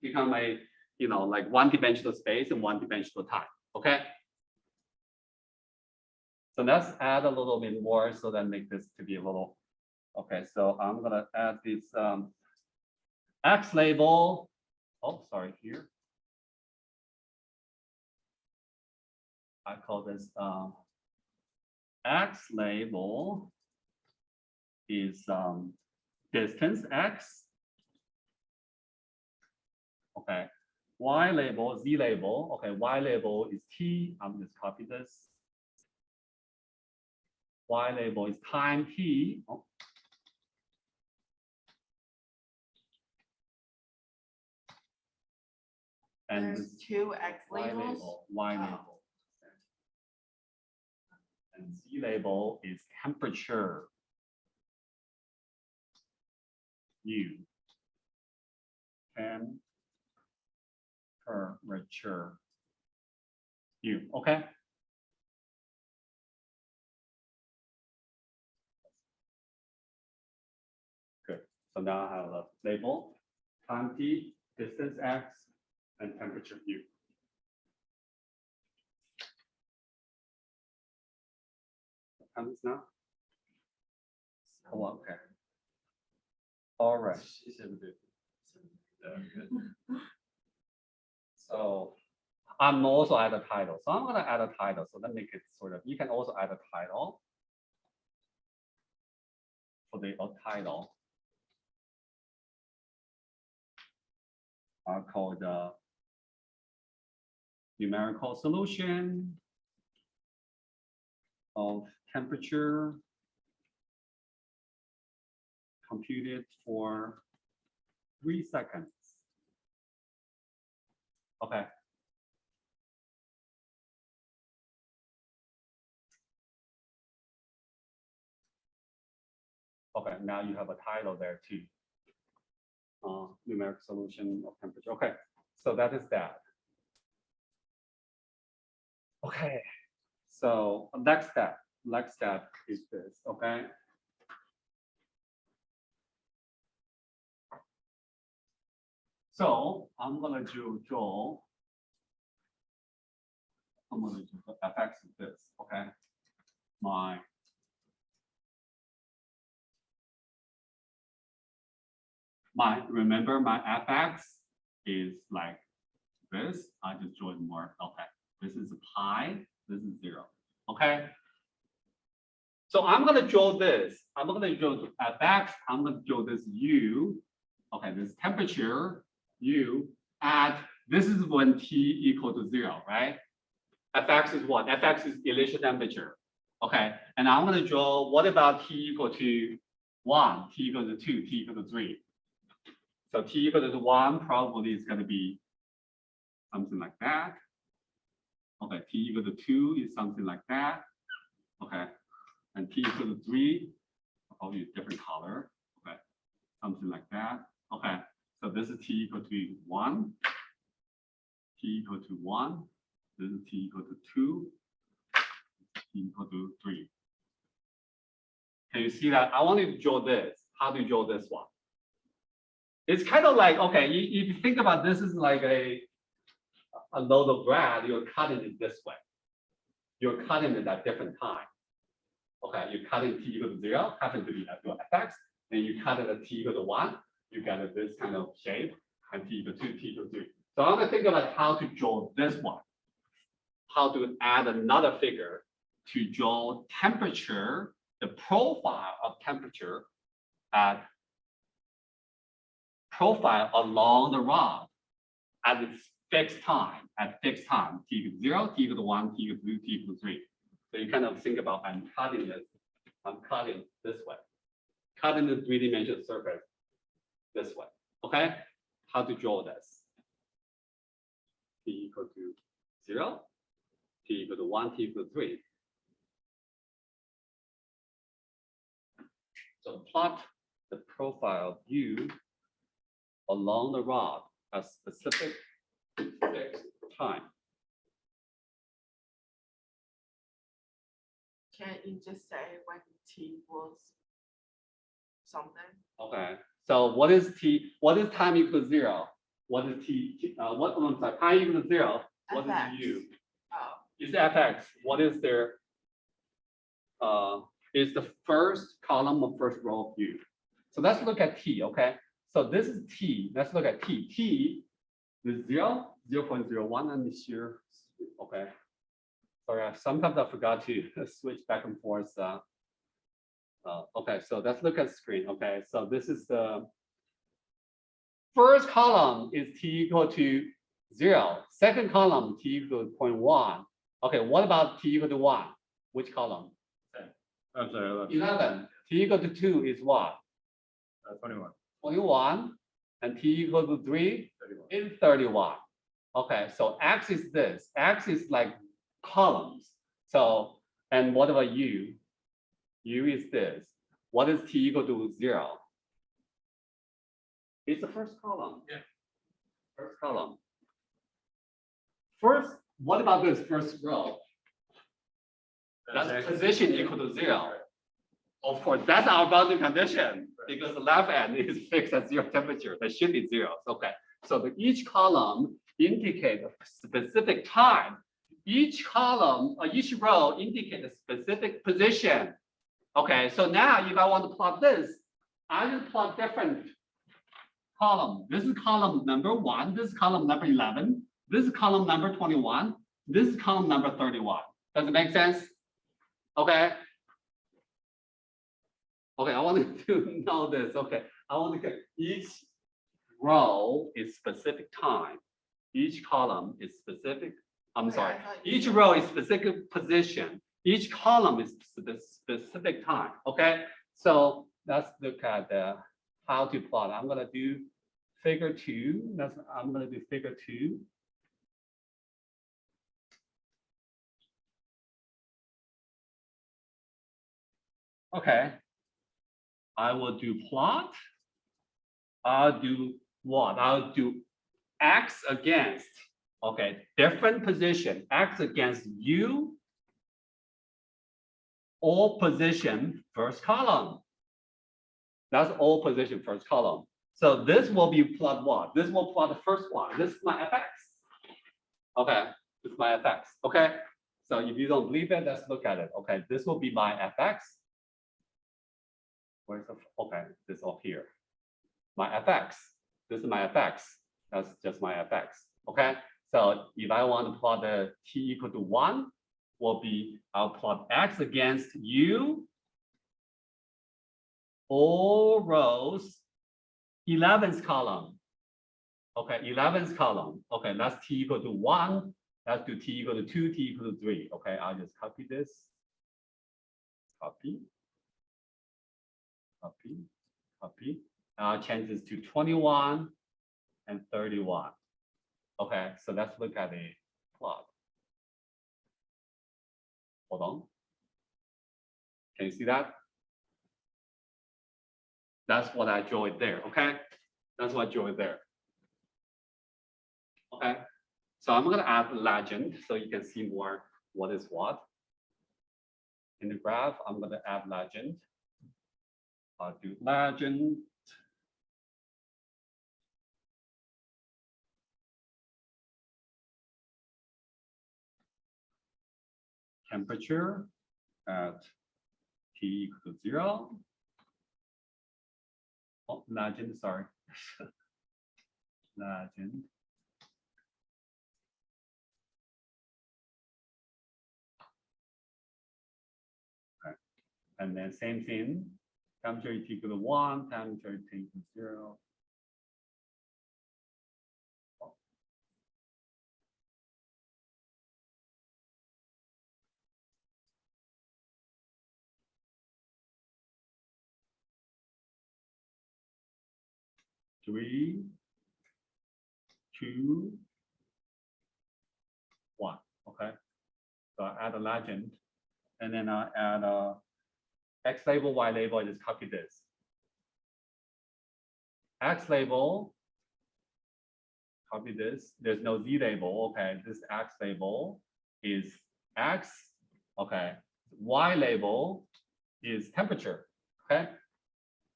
become a like one-dimensional space and one-dimensional time. Okay. So let's add a little bit more so that make this to be a little. Okay, so I'm gonna add this X label. Oh, sorry, here. I call this X label is distance X. Okay. Y label, Z label. Okay, Y label is T. I'm just copy this. Y label is time T. Oh. And There's two X Y labels. label, Y label. And Z label is temperature. U. Temperature. U. Okay. Good. So now I have a label, time T, distance X, and temperature U. What time is now? Oh, okay. All right. So I'm also add a title. So I'm going to add a title. So let me make it sort of, you can also add a title for the title. I'll call it the numerical solution of temperature computed for 3 seconds. Okay. Okay, now you have a title there too. Numeric solution of temperature. Okay, so that is that. Okay, so next step is this, okay? So I'm gonna draw the FX of this, okay? Remember my FX is like this. I just drew it more. Okay, this is pi, this is 0. Okay. So I'm gonna draw this. I'm gonna draw FX. I'm gonna draw this U. Okay, this temperature U at this is when T equal to 0, right? FX is what? FX is initial temperature. Okay, and I'm gonna draw, what about t equal to 1, t equal to 2, t equal to 3? So t equal to 1 probably is gonna be something like that. Okay, t equal to 2 is something like that. Okay, and t equal to 3, probably a different color. Okay, something like that. Okay, so this is t equal to 1, t equal to 1, this is t equal to 2, t equal to 3. Can you see that? I want you to draw this. How do you draw this one? It's kind of like, okay, if you think about this is like a load of bread, you're cutting it this way. You're cutting it at different time. Okay, you cut it t equal to 0, happen to be at your fx, then you cut it at t equal to 1, you get this kind of shape, and t equal to 2, t equal to 3. So I'm gonna think about how to draw this one. How to add another figure to draw temperature, the profile of temperature at profile along the rod at its fixed time, t equal to 0, t equal to 1, t equal to 2, t equal to 3. So you kind of think about, I'm cutting this way, cutting the three-dimensional surface this way, okay? How to draw this? T equal to 0, t equal to 1, t equal to 3. So plot the profile of U along the rod at specific fixed time. Can't you just say when t equals something? Okay, so what is t? What is time equal to 0? What is what? I'm sorry, time equal to 0. What FX. is U? Oh, Is fx. What is their? Is the first column of first row of U. So let's look at t. Okay, so this is t. Let's look at t. T is 0, 0.01, and here. Okay. Sorry, sometimes I forgot to switch back and forth. Okay, so let's look at screen. Okay, so this is the first column is t equal to 0. Second column t equal to 0.1. Okay, what about t equal to 1? Which column? I'm sorry, 11. T equal to 2 is what? 21. 21. And t equal to 3 is 31. Okay, so x is this. X is like columns. So, and what about U? U is this. What is t equal to 0? It's the first column. Yeah. First column. First, what about this first row? That's position equal to 0. Of course, that's our boundary condition because the left end is fixed at 0 temperature. That should be 0. Okay, so each column indicates a specific time. Each column, each row indicates a specific position. Okay, so now if I want to plot this, I just plot different column. This is column number 1. This is column number 11. This is column number 21. This is column number 31. Does it make sense? Okay. Okay, I want to know this. Okay, I want to get each row is specific time. Each column is specific. I'm Wait, sorry. I thought you Each said- row is specific position. Each column is specific time. Okay, so let's look at how to plot. I'm gonna do figure 2. I'm gonna do figure 2. Okay. I will do plot. I'll do what? I'll do x against, okay, different position, x against U, all position first column. That's all position first column. So this will be plot what? This will plot the first one. This is my fx. Okay, this is my fx. Okay, so if you don't believe it, let's look at it. Okay, this will be my fx. Where's the, okay, this up here. My fx. This is my fx. That's just my fx. Okay. So if I want to plot the t equal to 1, will be I'll plot x against U, all rows, 11th column. Okay, 11th column. Okay, that's t equal to 1. Let's do t equal to 2, t equal to 3. Okay, I'll just copy this. copy, copy, copy. Changes to 21 and 31. Okay, so let's look at the plot. Hold on. Can you see that? That's what I drew it there, okay? That's what I drew it there. Okay, so I'm gonna add legend so you can see more what is what. In the graph, I'm gonna add legend. I'll do legend. Temperature at T equal to 0. Oh, legend, sorry. Legend. Okay. And then same thing. Temperature T equal to 1, temperature T equal to 0. Three, 2, 1. Okay. So I add a legend, and then I add a X label, Y label. I just copy this. X label, copy this. There's no Z label. Okay, this X label is X. Okay, Y label is temperature. Okay,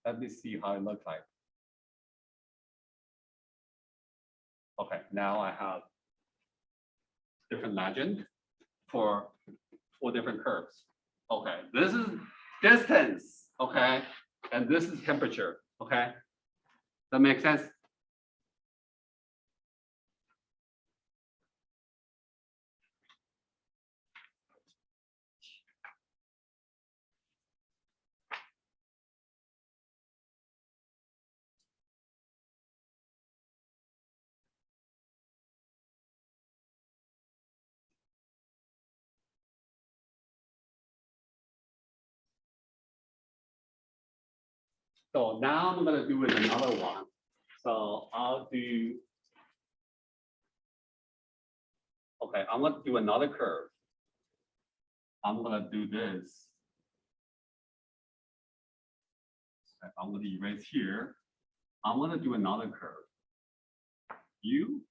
let me see how it looks like. Okay, now I have different legend for 4 different curves. Okay, this is distance. Okay, and this is temperature. Okay, that makes sense. So now I'm gonna do it another one. So I'll do, okay, I'm gonna do another curve. I'm gonna do this. I'm gonna erase here. I'm gonna do another curve. U,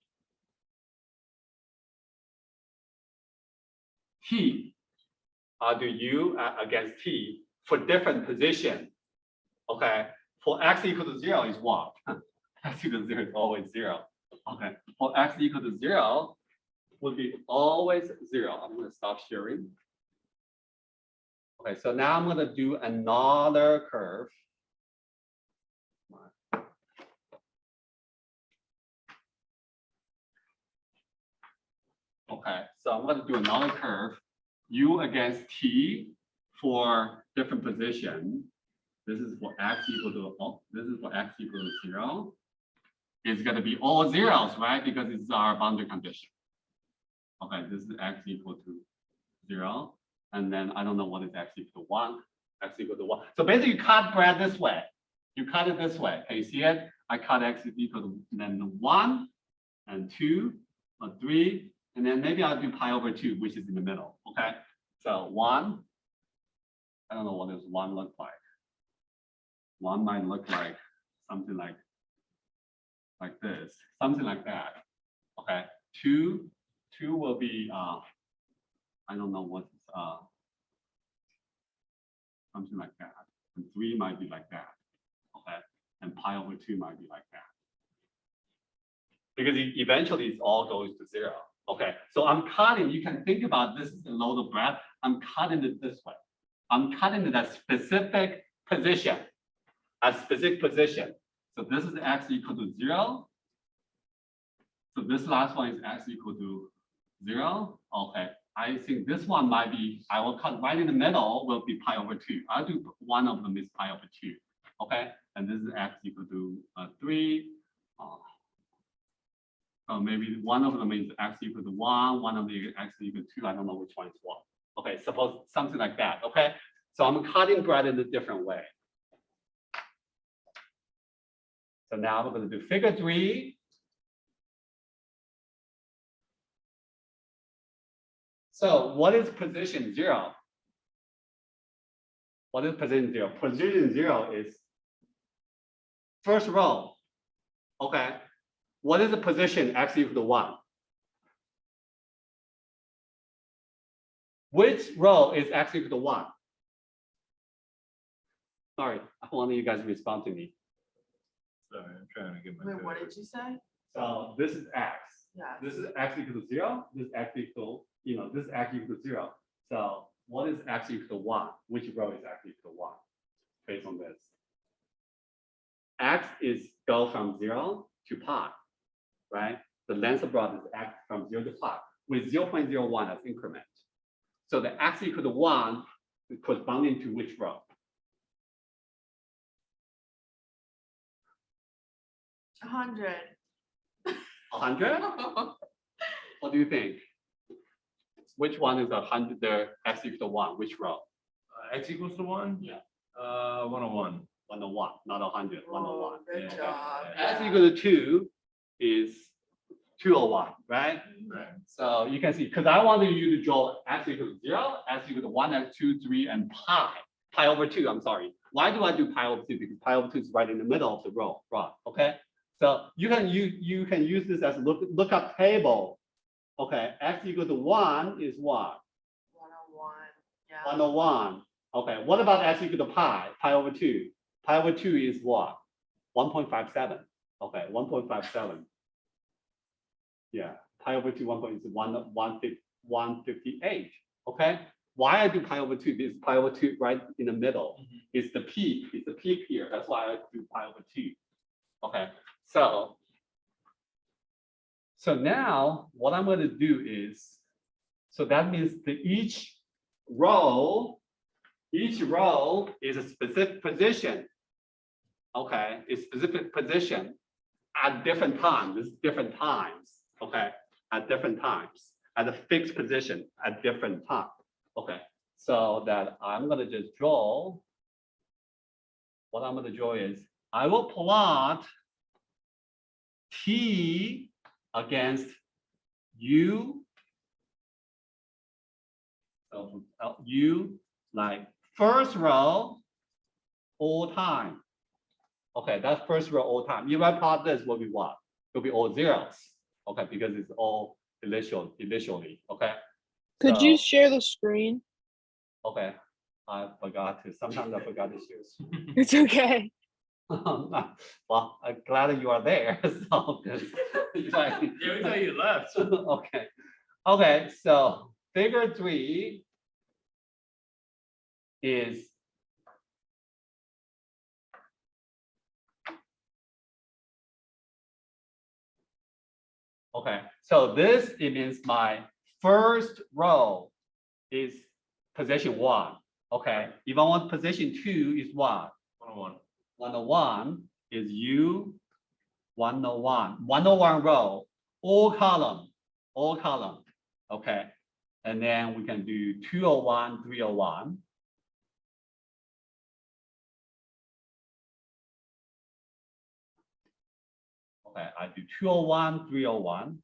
T. I'll do U against T for different position. Okay, for X equal to 0 is what? X equal to 0 is always 0. Okay, for X equal to 0 would be always 0. I'm gonna stop sharing. Okay, so now I'm gonna do another curve. Okay, so I'm gonna do another curve, U against T for different position. This is for X equal to, oh, this is for X equal to 0. It's gonna be all zeros, right? Because it's our boundary condition. Okay, this is X equal to 0. And then I don't know what is X equal to 1. X equal to 1. So basically you cut bread this way. You cut it this way. Can you see it? I cut X equal to then 1 and 2 or 3. And then maybe I'll do pi over 2, which is in the middle. Okay. So 1. I don't know what does 1 look like. 1 might look like something like this, something like that. Okay. 2 will be I don't know what's something like that. And 3 might be like that. Okay. And pi over 2 might be like that. Because eventually it all goes to 0. Okay. So I'm cutting, you can think about this is a load of bread. I'm cutting it this way. I'm cutting it at specific position. A specific position. So this is X equal to 0. So this last one is X equal to 0. Okay. I think this one might be, I will cut right in the middle will be pi over 2. I'll do one of them is pi over 2. Okay. And this is X equal to 3. So maybe one of them is X equal to 1, one of them is X equal to 2. I don't know which one is what. Okay. Suppose something like that. Okay. So I'm cutting bread in a different way. So now we're going to do figure 3. So what is position 0? What is position 0? Position 0 is first row. Okay. What is the position x equal to 1? Which row is x equal to 1? Sorry, I want you guys to respond to me. Sorry, I'm trying to get my. Wait, what did you say? So this is x. Yeah. This is x equal to 0. This is x equal, this is x equal to 0. So what is x equal to 1? Which row is x equal to 1? Based on this. X is go from 0 to pi, right? The length of rod is x from 0 to pi with 0.01 as increment. So the x equal to 1 is corresponding to which row? 100. 100? What do you think? Which one is 100? The x equal to 1. Which row? X equals to 1? Yeah. 101. 101, not 100. 101. Good Yeah. job. X equal to 2 is 201, right? Right. So you can see, because I wanted you to draw x equal to 0, x equal to 1, x 2, 3, and pi over 2. I'm sorry. Why do I do pi over 2? Because pi over 2 is right in the middle of the row. Okay. So you can use this as a lookup table. Okay. X equal to 1 is what? 101. Yeah. 101. Okay. What about x equal to pi? Pi over 2. Pi over 2 is what? 1.57. Okay. 1.57. Yeah. Pi over 2, 158. Okay. Why I do pi over 2? This pi over 2 right in the middle. It's the peak. It's the peak here. That's why I do pi over 2. Okay. So now what I'm going to do is, so that means each row is a specific position. Okay. It's specific position at different times. It's different times. Okay. At different times. At a fixed position at different times. Okay. So that I'm going to just draw. What I'm going to draw is I will plot T against U. So U like first row all time. Okay, that's first row all time. If I plot this, what we want? It'll be all zeros. Okay, because it's all initially. Okay. Could you share the screen? Okay, I forgot to. Sometimes I forgot to share. It's okay. Well, I'm glad you are there. So, Yeah, we thought you left. okay. Okay, so figure 3 is okay. So this it means my first row is position 1. Okay. If I want position 2 is what? 101. 101 is U 101. 101 row, all column. Okay. And then we can do 201, 301. Okay, I do 201, 301.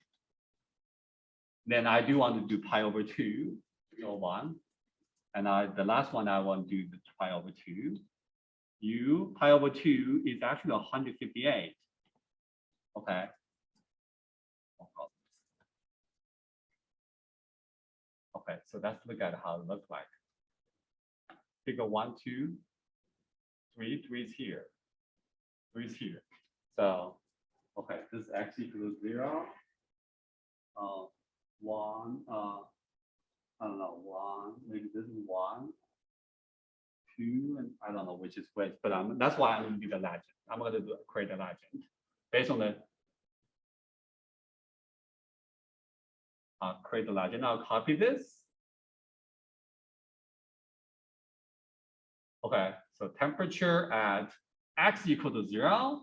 Then I do want to do pi over 2, 301. And the last one I want to do the pi over 2. U pi over 2 is actually 158. Okay. Okay, so let's look at how it looks like. Figure 1, 2, 3, 3 is here. 3 is here. So, okay, this is x equals 0. 1, I don't know, 1, maybe this is 1, 2, and I don't know which is which, but that's why I'm going to do the legend. I'm going to create a legend based on the create the legend. I'll copy this. Okay, so temperature at x equal to 0,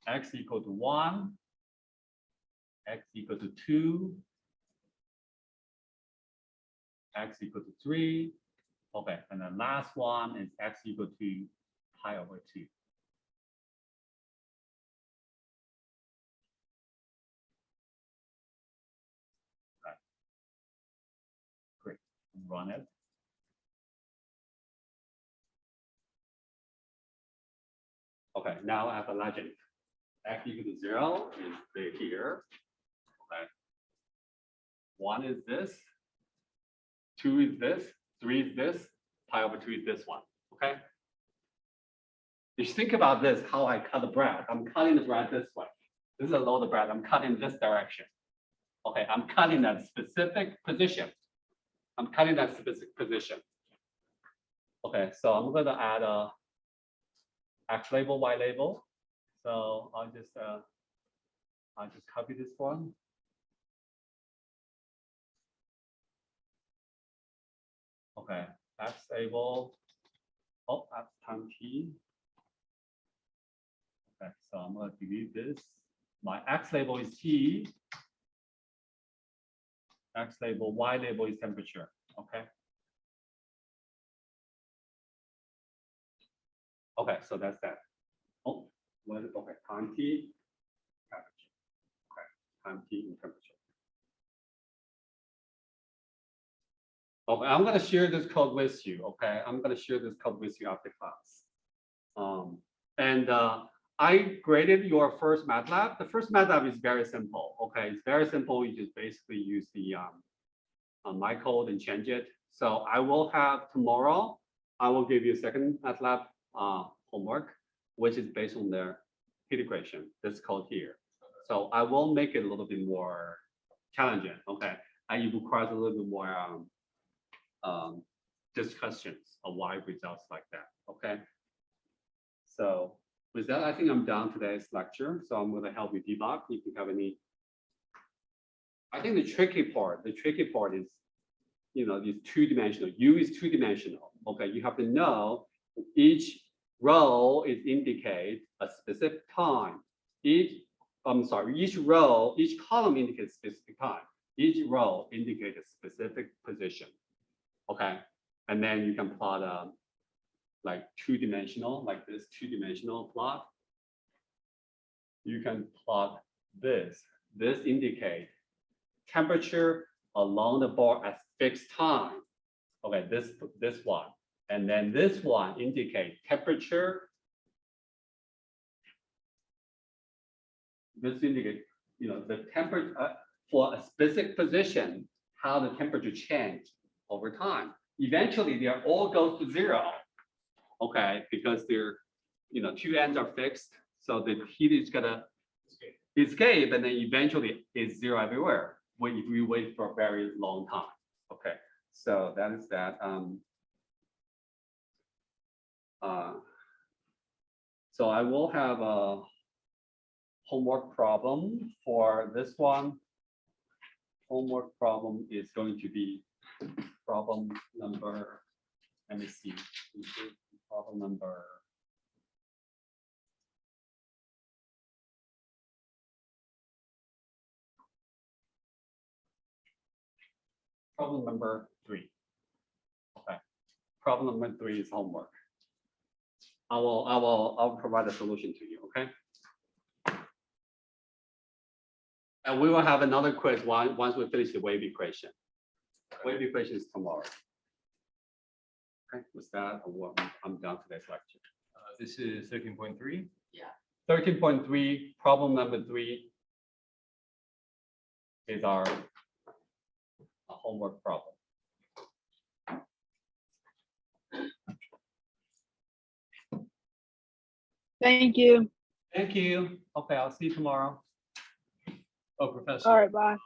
x equal to 1, x equal to 2, x equal to 3, Okay, and the last one is x equal to pi over 2. Right. Great, run it. Okay, now I have a legend. X equal to 0 is here. Okay. 1 is this. 2 is this. 3 is this. Pi over 2 is this one. Okay. If you think about this, how I cut the bread, I'm cutting the bread this way. This is a load of bread. I'm cutting this direction. Okay, I'm cutting that specific position. I'm cutting that specific position. Okay, so I'm going to add a X label, Y label. So I'll just copy this one. Okay, X label. Oh, X times T. Okay, so I'm going to delete this. My X label is T. X label, Y label is temperature. Okay. Okay, so that's that. Oh, well, okay, time T, temperature. Okay, time T and temperature. Okay, I'm going to share this code with you. Okay, I'm going to share this code with you after class. I graded your first MATLAB. The first MATLAB is very simple. Okay, it's very simple. You just basically use the my code and change it. So I will have tomorrow. I will give you a second MATLAB homework, which is based on their heat equation. This code here. So I will make it a little bit more challenging. Okay, and it requires a little bit more discussions of why results like that. Okay. So with that, I think I'm done today's lecture. So I'm going to help you debug if you have any. I think the tricky part is, you know, it's two-dimensional. U is two-dimensional. Okay, you have to know each row is indicate a specific time. Each row, each column indicates specific time. Each row indicates a specific position. Okay, and then you can plot a like two-dimensional, like this two-dimensional plot. You can plot this. This indicates temperature along the board at fixed time. Okay, this one. And then this one indicates temperature. This indicates, you know, the temperature for a specific position, how the temperature change over time. Eventually, they all goes to 0. Okay, because they're, you know, two ends are fixed. So the heat is gonna escape, and then eventually it's 0 everywhere if we wait for a very long time. Okay, so that is that. So I will have a homework problem for this one. Homework problem is going to be problem number, let me see, problem number. Problem number 3. Okay. Problem number 3 is homework. I'll provide a solution to you, okay? And we will have another quiz once we finish the wave equation. Wave equation is tomorrow. Okay, with that, I'm done today's lecture. This is 13.3. 13.3, problem number 3 is our homework problem. Thank you. Thank you. Okay, I'll see you tomorrow. Oh, Professor. All right, bye.